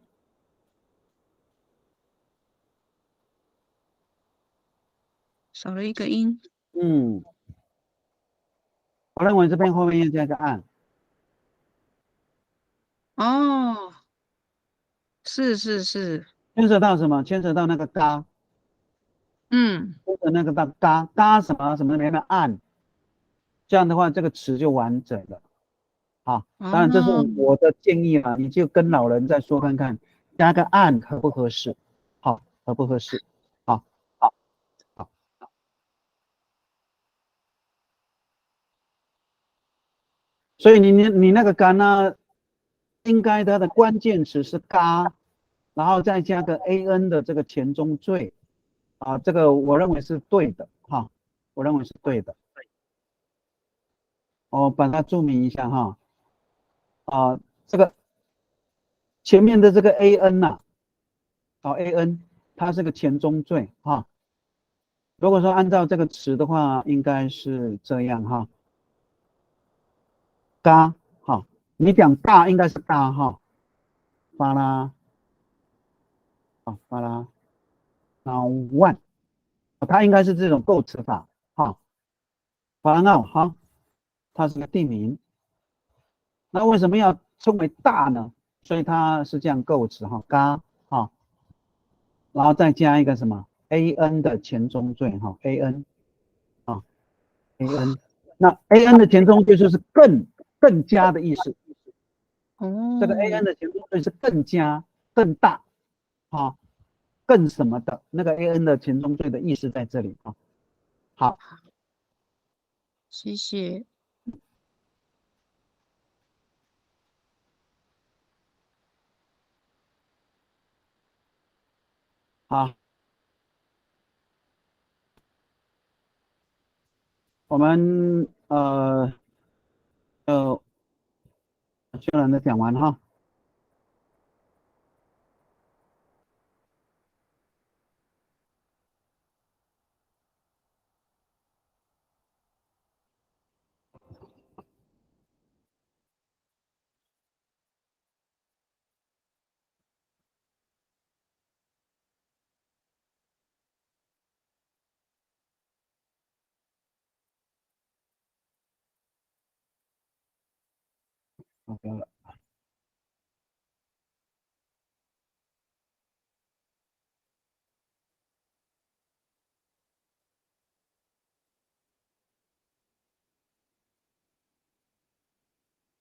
少了一个音。我认为这边后面要加个按，哦，是是是，牵扯到什么？牵扯到那个嘎，嗯，牵扯那个到嘎什么什么没有按，这样的话这个词就完整了。好，当然这是哦，我的建议啊，你就跟老人再说看看，加个按合不合适？好，合不合适？好，好，好。所以你那个干呢，应该它的关键词是嘎，然后再加个 an 的这个前中缀啊，这个我认为是对的哈，我认为是对的。我把它注明一下哈，这个前面的这个 an 呐、an 它是个前中缀哈。如果说按照这个词的话，应该是这样哈，嘎哈，你讲大应该是嘎哈，巴拉巴拉，然后万，它应该是这种构词法哈，法兰奥哈，它是个地名，那为什么要称为大呢？所以它是这样构词哈，嘎哈，然后再加一个什么 an 的前中缀哈 ，an 啊 an，那 an 的前中缀就是更加的意思。这个 an 哦，的前中缀是更加、更大，啊，更什么的，那个 an 的前中缀的意思在这里啊。好，谢谢。好，我们修然的讲完哈。OK 了。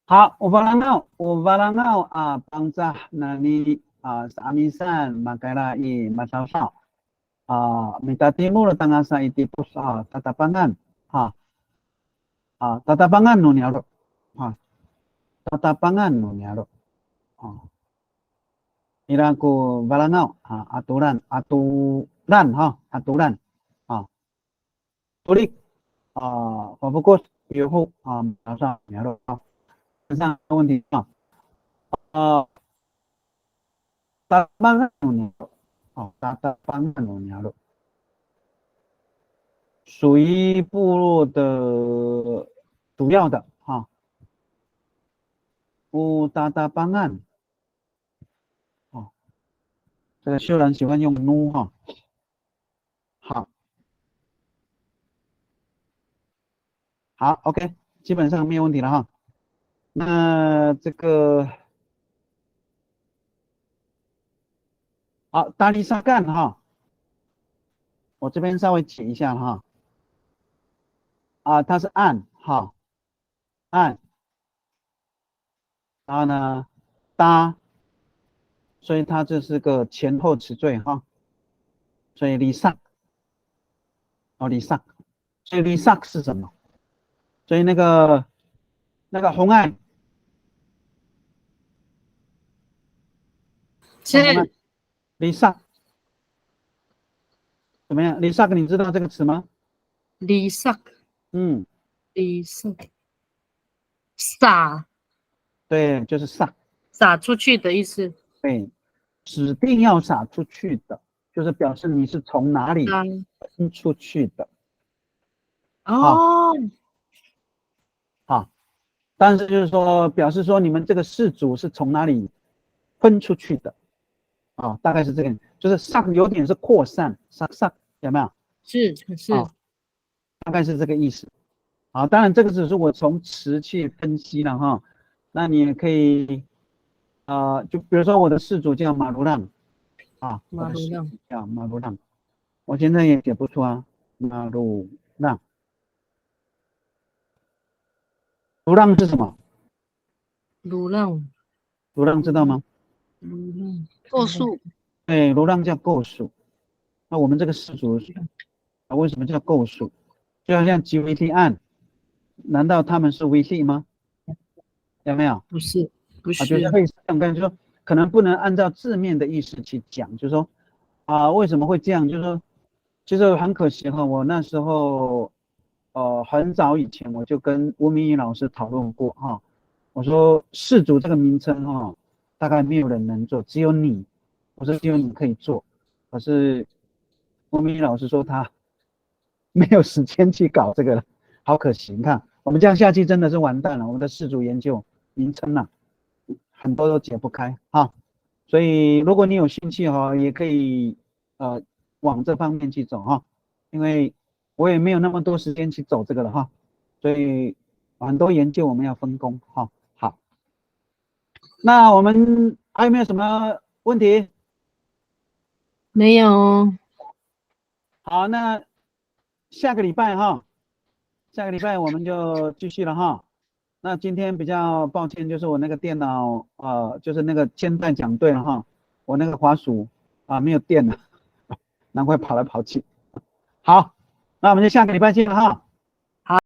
好，我巴拉闹啊，bangsa nani sa amisan magkarai masasaw minta timur tanga sa itipus tatapangan tatapangan no niaro tatapangan no niaro iraku balangaw aturan aturan tulik fokus yuhu masa niaro 上问题大半个鸟大半个鸟属于部落的主要的大班案这个修然喜欢用nu好 OK 基本上没有问题了哈。那这个好大力沙干我这边稍微解一下它是按按，然后呢搭，所以它这是个前后词缀所以离上离上所以 Lisak 是什么？所以那个红爱，红爱是 Lisak 怎么样？Lisak 你知道这个词吗？离散，嗯，离散，撒对，就是撒，撒出去的意思。对，指定要撒出去的，就是表示你是从哪里当分出去的。哦，啊，但是就是说，表示说你们这个氏族是从哪里分出去的啊？大概是这个，就是上有点是扩散，上有没有？是，啊，大概是这个意思。好，当然这个只是我从词去分析了哈。那你也可以，就比如说我的氏族叫马卢浪啊，我的氏族叫马卢浪，我现在也写不出啊，马卢浪，卢浪是什么？流浪，卢浪知道吗？流浪，过数对，卢浪叫构数。那我们这个氏族为什么叫构数？就好像 GVT 案，难道他们是 VT 吗？有没有？不是，不啊，就是是，类似这种感觉，就是说可能不能按照字面的意思去讲，就是说为什么会这样？就是说，其实很可惜哈，我那时候很早以前我就跟吴明义老师讨论过哈，我说氏族这个名称哈，大概没有人能做，只有你，我说只有你可以做，可是吴明义老师说他没有时间去搞这个了，好可惜。你看我们这样下去真的是完蛋了，我们的氏族研究名称啊，很多都解不开哈。所以如果你有兴趣哈，也可以往这方面去走哈，因为我也没有那么多时间去走这个了哈，所以很多研究我们要分工哈。好，那我们还有没有什么问题？没有，好，那下个礼拜哈，下个礼拜我们就继续了哈。那今天比较抱歉，就是我那个电脑就是那个现在讲对了哈，我那个滑鼠没有电了，难怪跑来跑去。好，那我们就下个礼拜见了哈。